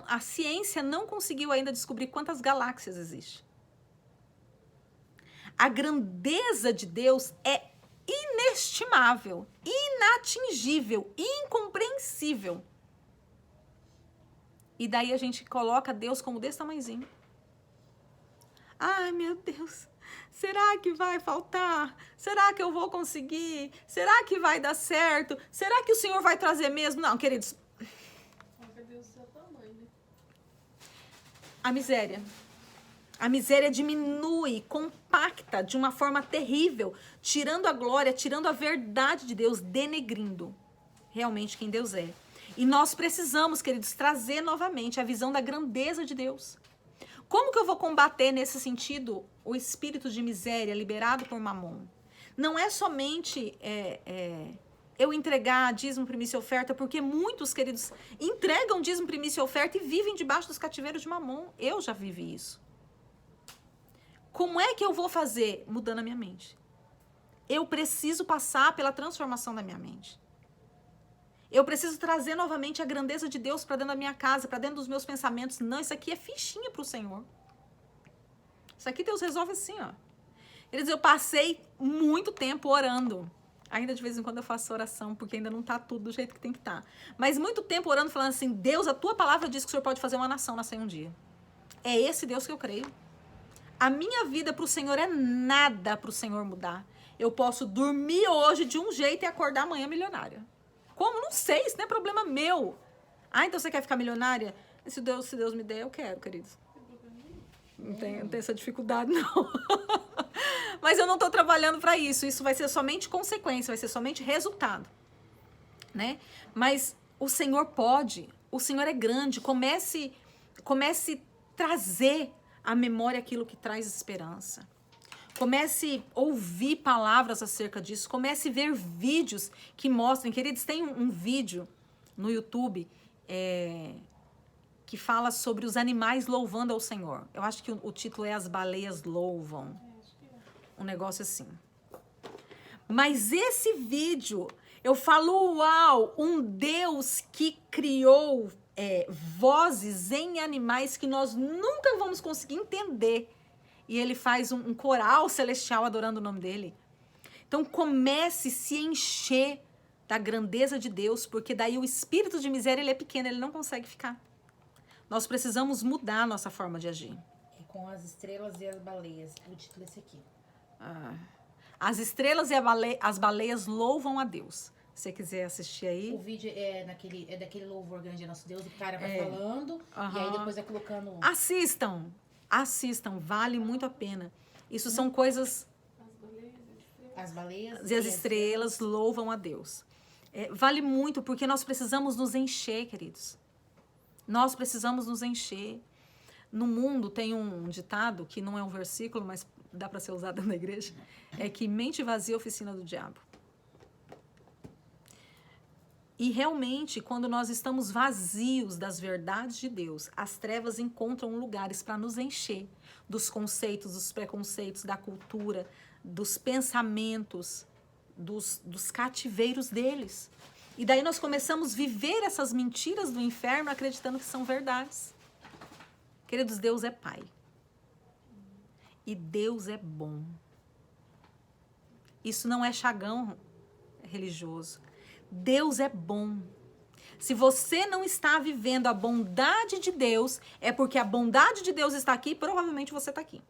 A ciência não conseguiu ainda descobrir quantas galáxias existem. A grandeza de Deus é inestimável, inatingível, incompreensível. E daí a gente coloca Deus como desse tamanhozinho. Ai, meu Deus, será que vai faltar? Será que eu vou conseguir? Será que vai dar certo? Será que o Senhor vai trazer mesmo? Não, queridos. A miséria. A miséria diminui, compacta de uma forma terrível, tirando a glória, tirando a verdade de Deus, denegrindo realmente quem Deus é. E nós precisamos, queridos, trazer novamente a visão da grandeza de Deus. Como que eu vou combater nesse sentido o espírito de miséria liberado por Mamon? Não é somente eu entregar dízimo, primícia e oferta, porque muitos, queridos, entregam dízimo, primícia e oferta e vivem debaixo dos cativeiros de Mamon. Eu já vivi isso. Como é que eu vou fazer? Mudando a minha mente. Eu preciso passar pela transformação da minha mente. Eu preciso trazer novamente a grandeza de Deus para dentro da minha casa, para dentro dos meus pensamentos. Não, isso aqui é fichinha para o Senhor. Isso aqui Deus resolve assim, ó. Ele diz, eu passei muito tempo orando. Ainda de vez em quando eu faço oração, porque ainda não está tudo do jeito que tem que estar. Mas muito tempo orando, falando assim, Deus, a tua palavra diz que o Senhor pode fazer uma nação nascer um dia. É esse Deus que eu creio. A minha vida para o Senhor é nada para o Senhor mudar. Eu posso dormir hoje de um jeito e acordar amanhã milionária. Como? Não sei, isso não é problema meu. Ah, então você quer ficar milionária? Se Deus me der, eu quero, queridos. Não tenho essa dificuldade, não. Mas eu não estou trabalhando para isso. Isso vai ser somente consequência, vai ser somente resultado. Né? Mas o Senhor pode, o Senhor é grande. Comece a trazer à memória aquilo que traz esperança. Comece a ouvir palavras acerca disso. Comece a ver vídeos que mostrem. Queridos, tem um vídeo no YouTube que fala sobre os animais louvando ao Senhor. Eu acho que o título é As Baleias Louvam. Um negócio assim. Mas esse vídeo, eu falo, uau, um Deus que criou vozes em animais que nós nunca vamos conseguir entender. E ele faz um coral celestial adorando o nome dele. Então comece a se encher da grandeza de Deus, porque daí o espírito de miséria ele é pequeno, ele não consegue ficar. Nós precisamos mudar a nossa forma de agir. É com as estrelas e as baleias. O título é esse aqui. As estrelas e as baleias louvam a Deus. Se você quiser assistir aí. O vídeo é daquele louvor grande a nosso Deus. O cara vai falando e aí depois vai colocando... Assistam, vale muito a pena. Isso são coisas... As baleias e as estrelas louvam a Deus. Vale muito, porque nós precisamos nos encher, queridos. Nós precisamos nos encher. No mundo tem um ditado, que não é um versículo, mas dá para ser usado na igreja, é que mente vazia é oficina do diabo. E realmente, quando nós estamos vazios das verdades de Deus, as trevas encontram lugares para nos encher dos conceitos, dos preconceitos, da cultura, dos pensamentos, dos cativeiros deles. E daí nós começamos a viver essas mentiras do inferno acreditando que são verdades. Queridos, Deus é Pai. E Deus é bom. Isso não é chagão religioso. Deus é bom. Se você não está vivendo a bondade de Deus, é porque a bondade de Deus está aqui e provavelmente você está aqui.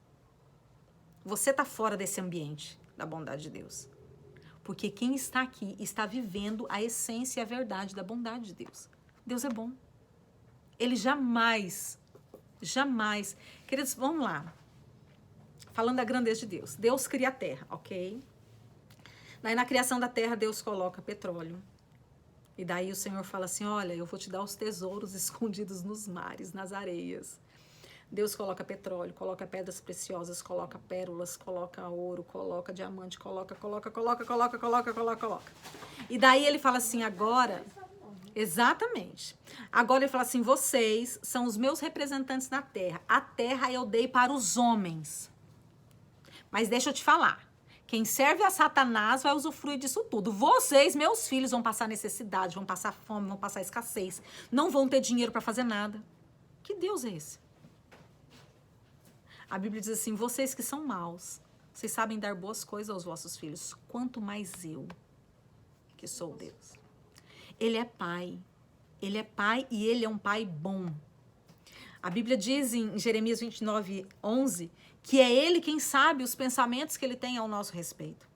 Você está fora desse ambiente da bondade de Deus. Porque quem está aqui está vivendo a essência e a verdade da bondade de Deus. Deus é bom. Ele jamais, jamais... Queridos, vamos lá. Falando da grandeza de Deus. Deus cria a terra, ok? Daí na criação da terra, Deus coloca petróleo. E daí o Senhor fala assim, olha, eu vou te dar os tesouros escondidos nos mares, nas areias. Deus coloca petróleo, coloca pedras preciosas, coloca pérolas, coloca ouro, coloca diamante, coloca. E daí ele fala assim, agora... Exatamente. Agora ele fala assim, vocês são os meus representantes na terra. A terra eu dei para os homens. Mas deixa eu te falar. Quem serve a Satanás vai usufruir disso tudo. Vocês, meus filhos, vão passar necessidade, vão passar fome, vão passar escassez. Não vão ter dinheiro para fazer nada. Que Deus é esse? A Bíblia diz assim, vocês que são maus, vocês sabem dar boas coisas aos vossos filhos. Quanto mais eu, que sou Deus. Ele é pai. Ele é pai e ele é um pai bom. A Bíblia diz em Jeremias 29, 11, que é ele quem sabe os pensamentos que ele tem ao nosso respeito.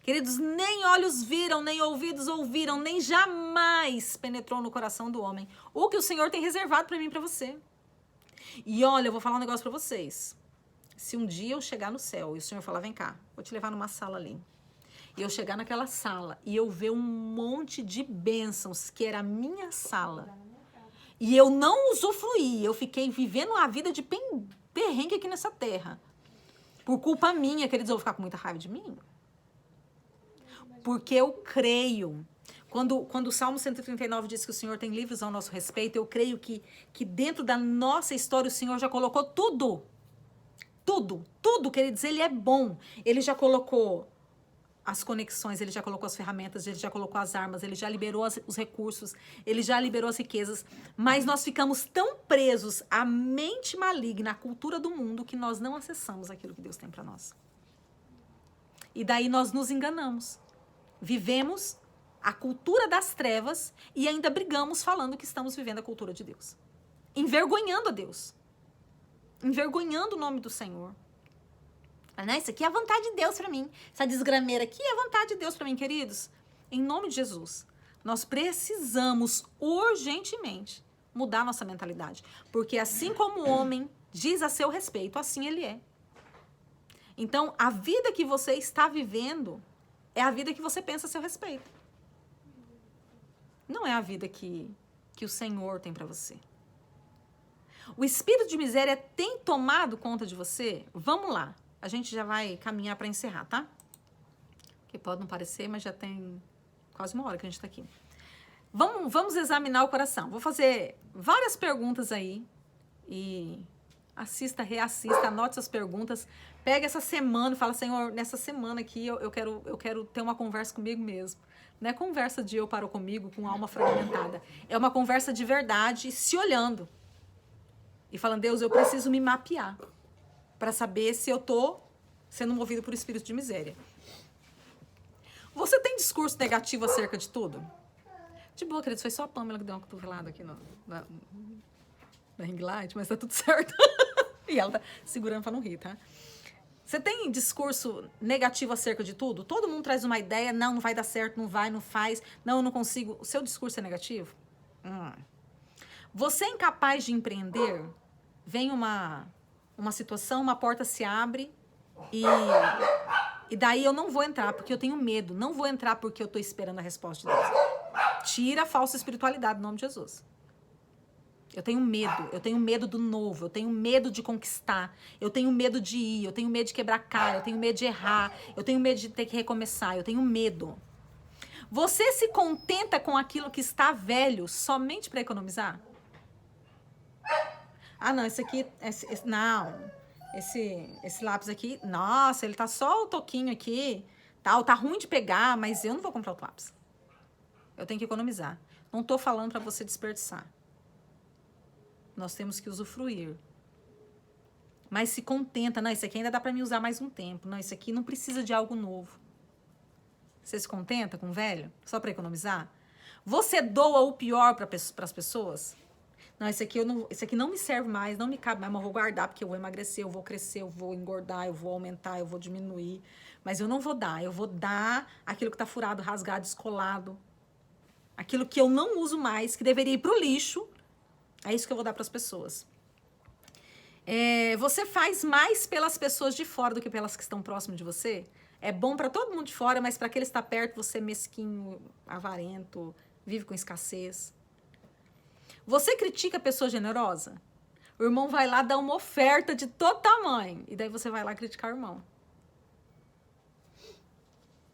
Queridos, nem olhos viram, nem ouvidos ouviram, nem jamais penetrou no coração do homem o que o Senhor tem reservado para mim e para você. E olha, eu vou falar um negócio para vocês. Se um dia eu chegar no céu e o Senhor falar, vem cá, vou te levar numa sala ali. E eu chegar naquela sala e eu ver um monte de bênçãos, que era a minha sala. E eu não usufruí, eu fiquei vivendo uma vida de perrengue aqui nessa terra. Por culpa minha, queridos, eu vou ficar com muita raiva de mim? Porque eu creio. Quando o Salmo 139 diz que o Senhor tem livros ao nosso respeito, eu creio que dentro da nossa história o Senhor já colocou tudo. Tudo, queridos, Ele é bom. Ele já colocou as conexões, Ele já colocou as ferramentas, Ele já colocou as armas, Ele já liberou os recursos, Ele já liberou as riquezas, mas nós ficamos tão presos à mente maligna, à cultura do mundo, que nós não acessamos aquilo que Deus tem para nós. E daí nós nos enganamos. Vivemos a cultura das trevas e ainda brigamos falando que estamos vivendo a cultura de Deus. Envergonhando a Deus. Envergonhando o nome do Senhor. Né? Isso aqui é a vontade de Deus para mim. Essa desgrameira aqui é a vontade de Deus para mim, queridos. Em nome de Jesus, nós precisamos urgentemente mudar nossa mentalidade. Porque assim como o homem diz a seu respeito, assim ele é. Então, a vida que você está vivendo é a vida que você pensa a seu respeito. Não é a vida que o Senhor tem para você. O espírito de miséria tem tomado conta de você? Vamos lá. A gente já vai caminhar para encerrar, tá? Que pode não parecer, mas já tem quase uma hora que a gente está aqui. Vamos examinar o coração. Vou fazer várias perguntas aí. E assista, reassista, anote essas perguntas. Pega essa semana e fala, Senhor, nessa semana aqui eu quero ter uma conversa comigo mesmo. Não é conversa de eu paro comigo com alma fragmentada. É uma conversa de verdade, se olhando. E falando, Deus, eu preciso me mapear para saber se eu tô sendo movido por espírito de miséria. Você tem discurso negativo acerca de tudo? De boa, queridos, foi só a Pamela que deu uma cotovelada aqui na ring light, mas tá tudo certo. E ela tá segurando para não rir, tá? Você tem discurso negativo acerca de tudo? Todo mundo traz uma ideia, não vai dar certo, não vai, não faz, não, eu não consigo. O seu discurso é negativo? Você é incapaz de empreender? Vem uma situação, uma porta se abre e daí eu não vou entrar porque eu tenho medo. Não vou entrar porque eu tô esperando a resposta de Deus. Tira a falsa espiritualidade, em nome de Jesus. Eu tenho medo do novo, eu tenho medo de conquistar, eu tenho medo de ir, eu tenho medo de quebrar cara, eu tenho medo de errar, eu tenho medo de ter que recomeçar, eu tenho medo. Você se contenta com aquilo que está velho somente para economizar? Ah, não, esse aqui, esse lápis aqui, nossa, ele tá só o toquinho aqui, tá ruim de pegar, mas eu não vou comprar outro lápis. Eu tenho que economizar. Não tô falando para você desperdiçar. Nós temos que usufruir. Mas se contenta, não, isso aqui ainda dá para me usar mais um tempo, não, isso aqui não precisa de algo novo. Você se contenta com o velho? Só para economizar? Você doa o pior para as pessoas? Não, esse aqui não me serve mais, não me cabe mais, mas eu vou guardar, porque eu vou emagrecer, eu vou crescer, eu vou engordar, eu vou aumentar, eu vou diminuir. Mas eu não vou dar, eu vou dar aquilo que tá furado, rasgado, descolado. Aquilo que eu não uso mais, que deveria ir pro lixo, é isso que eu vou dar para as pessoas. Você faz mais pelas pessoas de fora do que pelas que estão próximas de você? É bom para todo mundo de fora, mas para aquele que está perto, você é mesquinho, avarento, vive com escassez. Você critica a pessoa generosa? O irmão vai lá dar uma oferta de todo tamanho. E daí você vai lá criticar o irmão.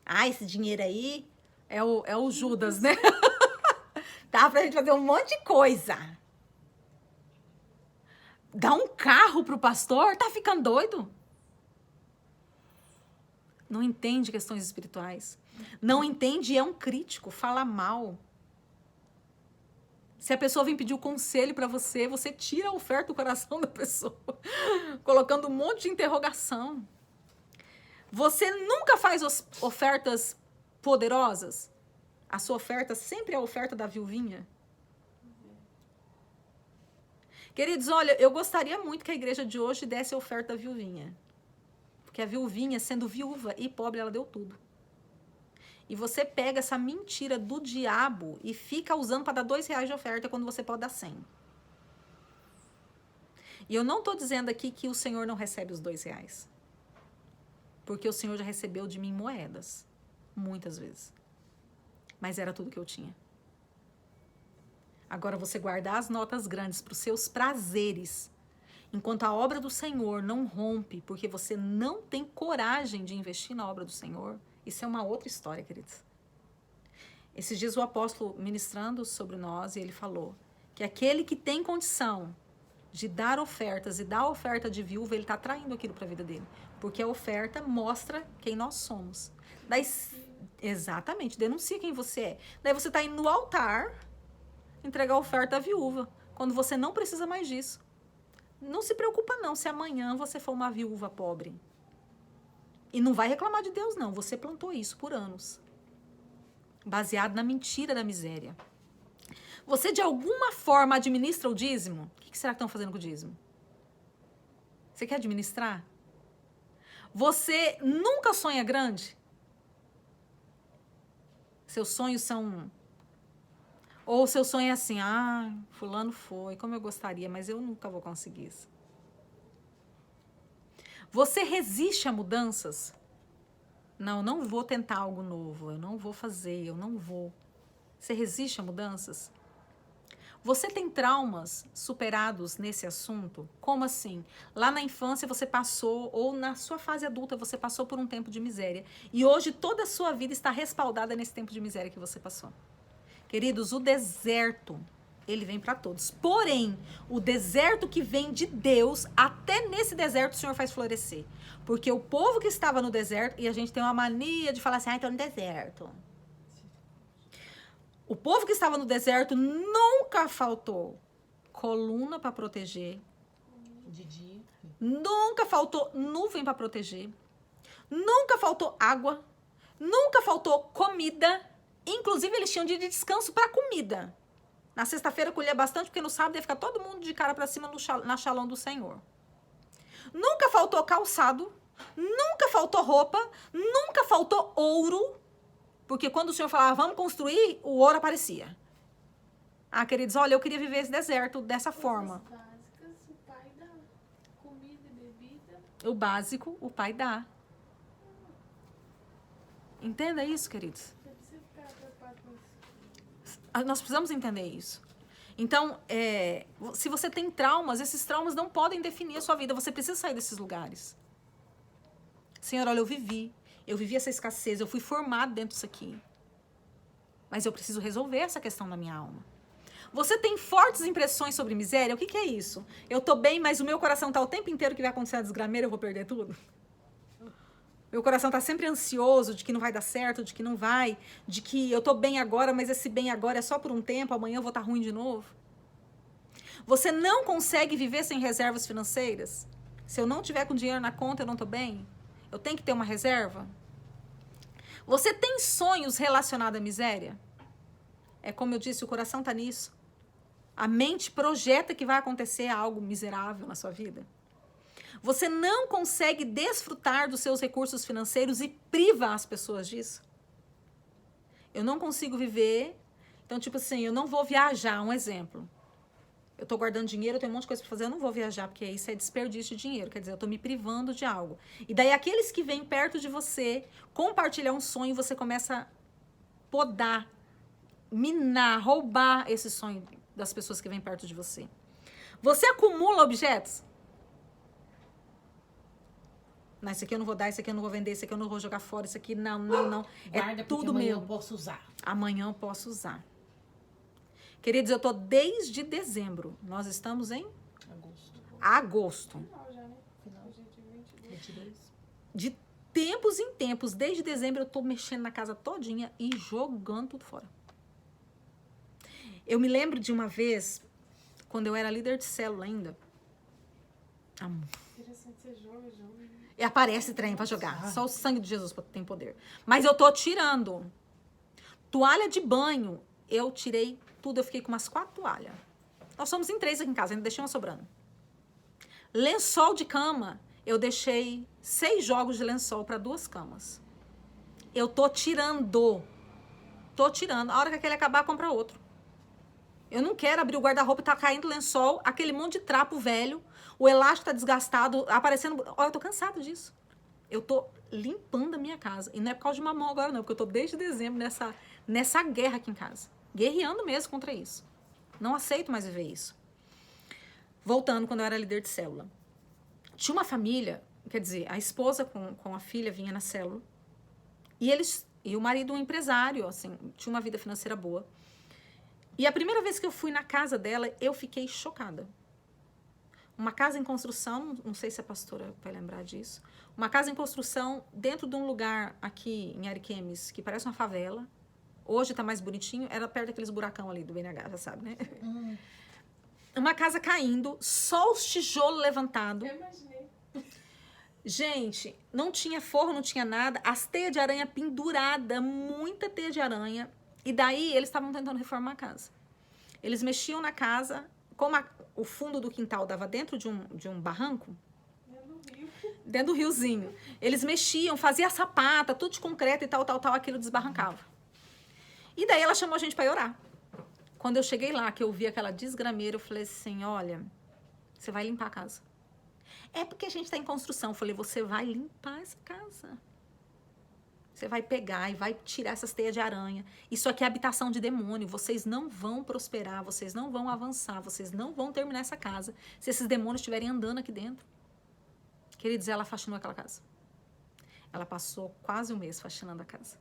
Ah, esse dinheiro aí é o Judas, né? Dá pra gente fazer um monte de coisa. Dá um carro pro pastor? Tá ficando doido? Não entende questões espirituais. Não entende e é um crítico, fala mal. Se a pessoa vem pedir o conselho para você, você tira a oferta do coração da pessoa, colocando um monte de interrogação. Você nunca faz ofertas poderosas? A sua oferta sempre é a oferta da viuvinha? Queridos, olha, eu gostaria muito que a igreja de hoje desse a oferta da viuvinha. Porque a viuvinha, sendo viúva e pobre, ela deu tudo. E você pega essa mentira do diabo e fica usando para dar R$2 de oferta quando você pode dar 100. E eu não estou dizendo aqui que o Senhor não recebe os R$2. Porque o Senhor já recebeu de mim moedas. Muitas vezes. Mas era tudo que eu tinha. Agora, você guardar as notas grandes para os seus prazeres, enquanto a obra do Senhor não rompe, porque você não tem coragem de investir na obra do Senhor, isso é uma outra história, queridos. Esses dias o apóstolo ministrando sobre nós, e ele falou que aquele que tem condição de dar ofertas e dar a oferta de viúva, ele está traindo aquilo para a vida dele. Porque a oferta mostra quem nós somos. Daí, exatamente, denuncia quem você é. Daí você está indo no altar entregar a oferta à viúva, quando você não precisa mais disso. Não se preocupa não se amanhã você for uma viúva pobre. E não vai reclamar de Deus não, você plantou isso por anos. Baseado na mentira da miséria. Você de alguma forma administra o dízimo? O que será que estão fazendo com o dízimo? Você quer administrar? Você nunca sonha grande? Seus sonhos são... Ou seu sonho é assim, fulano foi, como eu gostaria, mas eu nunca vou conseguir isso. Você resiste a mudanças? Não vou tentar algo novo, eu não vou fazer, eu não vou. Você resiste a mudanças? Você tem traumas superados nesse assunto? Como assim? Lá na infância você passou, ou na sua fase adulta você passou por um tempo de miséria. E hoje toda a sua vida está respaldada nesse tempo de miséria que você passou. Queridos, o deserto, ele vem para todos. Porém, o deserto que vem de Deus, até nesse deserto o Senhor faz florescer. Porque o povo que estava no deserto, e a gente tem uma mania de falar assim, estou no deserto. O povo que estava no deserto nunca faltou coluna para proteger. De dia. Nunca faltou nuvem para proteger. Nunca faltou água. Nunca faltou comida. Inclusive, eles tinham dia de descanso para comida. Na sexta-feira colhia bastante, porque no sábado ia ficar todo mundo de cara para cima na Shalom do Senhor. Nunca faltou calçado, nunca faltou roupa, nunca faltou ouro, porque quando o Senhor falava, vamos construir, o ouro aparecia. Queridos, olha, eu queria viver esse deserto dessa forma. Básicas, o pai dá. Comida e bebida. O básico, o pai dá. Entenda isso, queridos. Nós precisamos entender isso. Então, se você tem traumas, esses traumas não podem definir a sua vida. Você precisa sair desses lugares. Senhor, olha, eu vivi essa escassez, eu fui formado dentro disso aqui. Mas eu preciso resolver essa questão na minha alma. Você tem fortes impressões sobre miséria? O que é isso? Eu tô bem, mas o meu coração tá o tempo inteiro que vai acontecer a desgrameira, eu vou perder tudo? Meu coração tá sempre ansioso de que não vai dar certo, de que não vai, de que eu tô bem agora, mas esse bem agora é só por um tempo, amanhã eu vou estar ruim de novo. Você não consegue viver sem reservas financeiras? Se eu não tiver com dinheiro na conta, eu não tô bem? Eu tenho que ter uma reserva? Você tem sonhos relacionados à miséria? É como eu disse, o coração tá nisso. A mente projeta que vai acontecer algo miserável na sua vida. Você não consegue desfrutar dos seus recursos financeiros e priva as pessoas disso. Eu não consigo viver. Então, tipo assim, eu não vou viajar, um exemplo. Eu tô guardando dinheiro, eu tenho um monte de coisa pra fazer, eu não vou viajar, porque isso é desperdício de dinheiro. Quer dizer, eu tô me privando de algo. E daí, aqueles que vêm perto de você, compartilhar um sonho, você começa a podar, minar, roubar esse sonho das pessoas que vêm perto de você. Você acumula objetos? Não, esse aqui eu não vou dar, esse aqui eu não vou vender, esse aqui eu não vou jogar fora, esse aqui não. Guarda, É tudo amanhã meu. eu posso usar. Amanhã eu posso usar. Queridos, eu tô desde dezembro. Nós estamos em agosto. Final já, né? Final. Hoje é dia 22. 22. De tempos em tempos, desde dezembro, eu tô mexendo na casa todinha e jogando tudo fora. Eu me lembro de uma vez, quando eu era líder de célula ainda. Interessante, você joga. E aparece trem pra jogar. Só o sangue de Jesus tem poder. Mas eu tô tirando. Toalha de banho, eu tirei tudo. Eu fiquei com umas 4 toalhas. Nós somos em 3 aqui em casa, ainda deixei uma sobrando. Lençol de cama, eu deixei 6 jogos de lençol para 2 camas. Eu tô tirando. Tô tirando. A hora que aquele acabar, compra outro. Eu não quero abrir o guarda-roupa e tá caindo lençol, aquele monte de trapo velho, o elástico tá desgastado, aparecendo... Olha, eu tô cansada disso. Eu tô limpando a minha casa. E não é por causa de mamão agora, não, porque eu tô desde dezembro nessa guerra aqui em casa. Guerreando mesmo contra isso. Não aceito mais viver isso. Voltando, quando eu era líder de célula. Tinha uma família, quer dizer, a esposa com a filha vinha na célula. E o marido um empresário, assim, tinha uma vida financeira boa. E a primeira vez que eu fui na casa dela, eu fiquei chocada. Uma casa em construção, não sei se a pastora vai lembrar disso. Uma casa em construção dentro de um lugar aqui em Ariquemes, que parece uma favela. Hoje tá mais bonitinho, era perto daqueles buracão ali do BNH, já sabe, né? Uma casa caindo, só os tijolos levantados. Eu imaginei. Gente, não tinha forro, não tinha nada. As teias de aranha pendurada, muita teia de aranha. E daí, eles estavam tentando reformar a casa. Eles mexiam na casa, como o fundo do quintal dava dentro de um barranco, dentro do riozinho. Eles mexiam, faziam a sapata, tudo de concreto e tal, aquilo desbarrancava. E daí, ela chamou a gente para ir orar. Quando eu cheguei lá, que eu vi aquela desgrameira, eu falei assim, olha, você vai limpar a casa. É porque a gente está em construção. Eu falei, você vai limpar essa casa. Você vai pegar e vai tirar essas teias de aranha. Isso aqui é habitação de demônio. Vocês não vão prosperar, vocês não vão avançar, vocês não vão terminar essa casa se esses demônios estiverem andando aqui dentro. Queridos, ela faxinou aquela casa. Ela passou quase um mês faxinando a casa.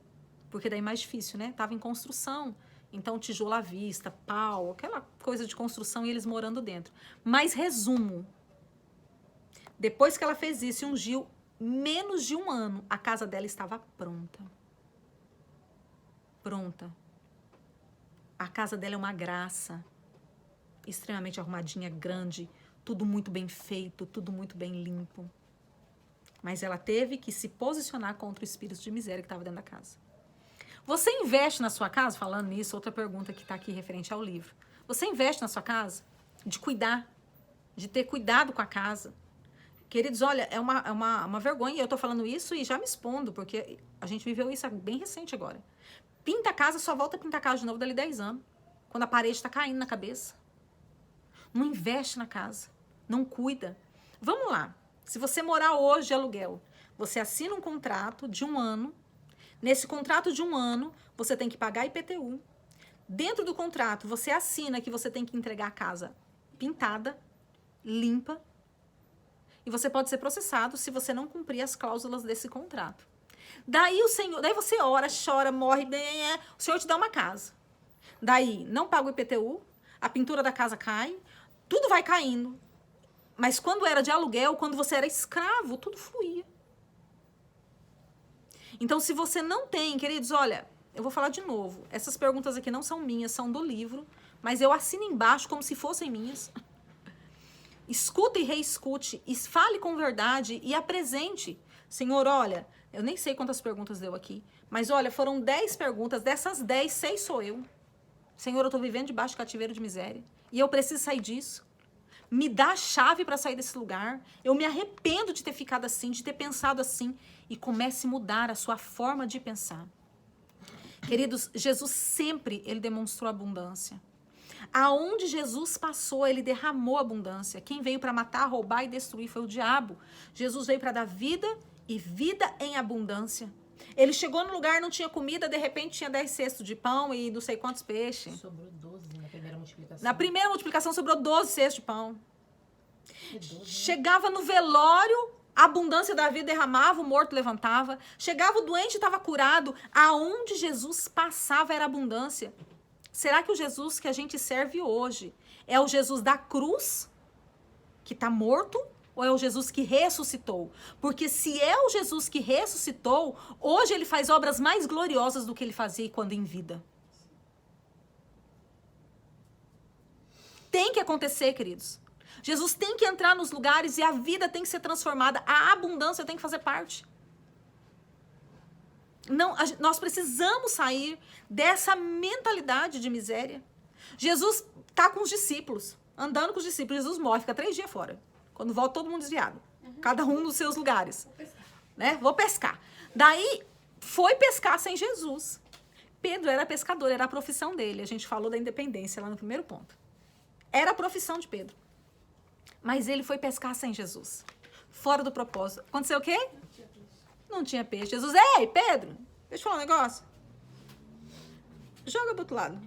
Porque daí é mais difícil, né? Tava em construção. Então, tijolo à vista, pau, aquela coisa de construção e eles morando dentro. Mas, resumo. Depois que ela fez isso e ungiu, menos de 1 ano, a casa dela estava pronta. Pronta. A casa dela é uma graça. Extremamente arrumadinha, grande, tudo muito bem feito, tudo muito bem limpo. Mas ela teve que se posicionar contra o espírito de miséria que estava dentro da casa. Você investe na sua casa? Falando nisso, outra pergunta que está aqui referente ao livro. Você investe na sua casa? De cuidar, de ter cuidado com a casa. Queridos, olha, é uma vergonha. Eu tô falando isso e já me expondo, porque a gente viveu isso bem recente agora. Pinta a casa, só volta a pintar a casa de novo dali 10 anos. Quando a parede tá caindo na cabeça. Não investe na casa. Não cuida. Vamos lá. Se você morar hoje de aluguel, você assina um contrato de 1 ano. Nesse contrato de 1 ano, você tem que pagar IPTU. Dentro do contrato, você assina que você tem que entregar a casa pintada, limpa. E você pode ser processado se você não cumprir as cláusulas desse contrato. Daí você ora, chora, morre, o Senhor te dá uma casa. Daí, não paga o IPTU, a pintura da casa cai, tudo vai caindo. Mas quando era de aluguel, quando você era escravo, tudo fluía. Então, se você não tem, queridos, olha, eu vou falar de novo. Essas perguntas aqui não são minhas, são do livro, mas eu assino embaixo como se fossem minhas. Escuta e reescute, e fale com verdade e apresente. Senhor, olha, eu nem sei quantas perguntas deu aqui, mas olha, foram 10 perguntas, dessas 10, 6 sou eu. Senhor, eu estou vivendo debaixo de cativeiro de miséria e eu preciso sair disso. Me dá a chave para sair desse lugar. Eu me arrependo de ter ficado assim, de ter pensado assim. E comece a mudar a sua forma de pensar. Queridos, Jesus sempre, ele demonstrou abundância. Aonde Jesus passou, ele derramou abundância. Quem veio para matar, roubar e destruir foi o diabo. Jesus veio para dar vida e vida em abundância. Ele chegou no lugar, não tinha comida, de repente tinha 10 cestos de pão e não sei quantos peixes. Sobrou 12 na primeira multiplicação. Na primeira multiplicação sobrou 12 cestos de pão. 12, né? Chegava no velório, a abundância da vida derramava, o morto levantava. Chegava o doente e estava curado. Aonde Jesus passava era abundância. Será que o Jesus que a gente serve hoje é o Jesus da cruz, que está morto, ou é o Jesus que ressuscitou? Porque se é o Jesus que ressuscitou, hoje ele faz obras mais gloriosas do que ele fazia quando em vida. Tem que acontecer, queridos. Jesus tem que entrar nos lugares e a vida tem que ser transformada. A abundância tem que fazer parte. Não, nós precisamos sair dessa mentalidade de miséria. Jesus está com os discípulos, andando com os discípulos. Jesus morre, fica 3 dias fora. Quando volta, todo mundo desviado. Cada um nos seus lugares. Né? Vou pescar. Daí, foi pescar sem Jesus. Pedro era pescador, era a profissão dele. A gente falou da independência lá no primeiro ponto. Era a profissão de Pedro. Mas ele foi pescar sem Jesus. Fora do propósito. Aconteceu o quê? Não tinha peixe. Jesus, ei, Pedro, deixa eu falar um negócio. Joga do outro lado.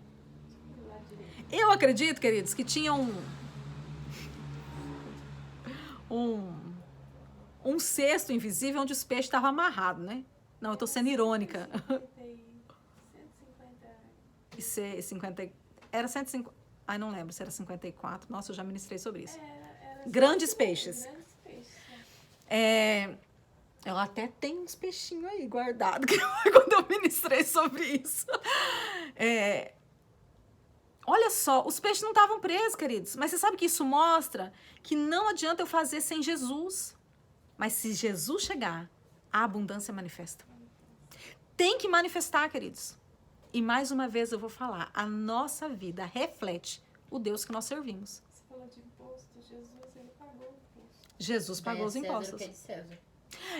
Eu acredito, queridos, que tinha um cesto invisível onde os peixes estavam amarrados, né? Não, eu tô sendo irônica. 150. Era 150. Ai, não lembro se era 54. Nossa, eu já ministrei sobre isso. Grandes peixes. Eu até tenho uns peixinhos aí guardados quando eu ministrei sobre isso. Olha só, os peixes não estavam presos, queridos. Mas você sabe que isso mostra que não adianta eu fazer sem Jesus. Mas se Jesus chegar, a abundância manifesta. Tem que manifestar, queridos. E mais uma vez eu vou falar, a nossa vida reflete o Deus que nós servimos. Você falou de imposto, Jesus, ele pagou o imposto. Jesus pagou os César impostos. o que é de César.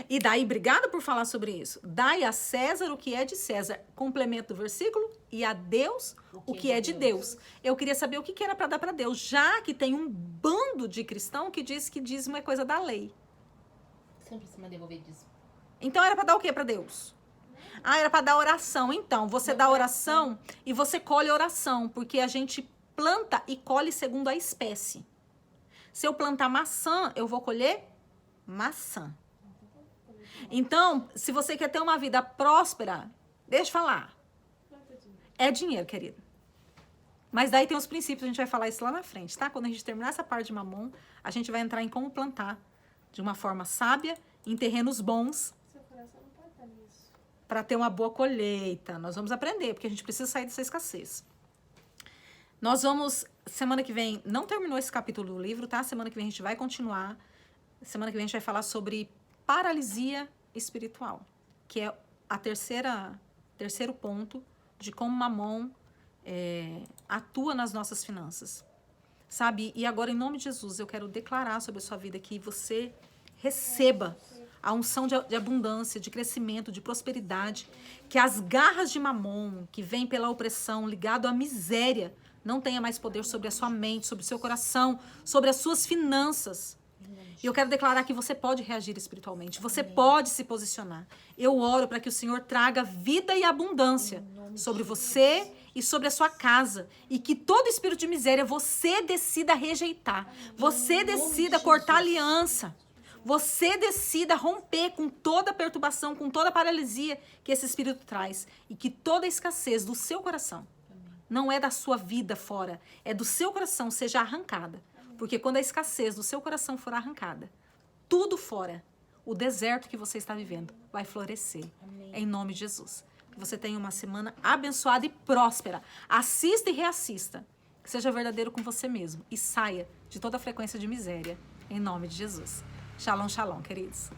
E daí, obrigada por falar sobre isso. Dai a César o que é de César. Complemento do versículo. E a Deus o que é de Deus. Eu queria saber o que era para dar para Deus. Já que tem um bando de cristão que diz que dízimo é coisa da lei. Sempre se manda devolver dízimo. Então era para dar o que para Deus? Ah, era para dar oração. Então, você dá oração e você colhe oração. Porque a gente planta e colhe segundo a espécie. Se eu plantar maçã, eu vou colher maçã. Então, se você quer ter uma vida próspera, deixa eu falar. É dinheiro, querido. Mas daí tem os princípios, a gente vai falar isso lá na frente, tá? Quando a gente terminar essa parte de Mamon, a gente vai entrar em como plantar de uma forma sábia, em terrenos bons, Seu coração não pode estar nisso. para ter uma boa colheita. Nós vamos aprender, porque a gente precisa sair dessa escassez. Nós vamos, semana que vem, não terminou esse capítulo do livro, tá? Semana que vem a gente vai continuar. Semana que vem a gente vai falar sobre paralisia espiritual, que é a terceiro ponto de como Mamon atua nas nossas finanças. Sabe? E agora, em nome de Jesus, eu quero declarar sobre a sua vida que você receba a unção de abundância, de crescimento, de prosperidade, que as garras de Mamon, que vem pela opressão, ligado à miséria, não tenha mais poder sobre a sua mente, sobre o seu coração, sobre as suas finanças. E eu quero declarar que você pode reagir espiritualmente, você pode se posicionar. Eu oro para que o Senhor traga vida e abundância sobre você e sobre a sua casa. E que todo espírito de miséria você decida rejeitar. Você decida cortar aliança. Você decida romper com toda perturbação, com toda paralisia que esse espírito traz. E que toda escassez do seu coração, não é da sua vida fora, é do seu coração, seja arrancada. Porque quando a escassez do seu coração for arrancada, tudo fora, o deserto que você está vivendo, vai florescer. Amém. Em nome de Jesus. Que você tenha uma semana abençoada e próspera. Assista e reassista. Que seja verdadeiro com você mesmo. E saia de toda a frequência de miséria. Em nome de Jesus. Shalom, shalom, queridos.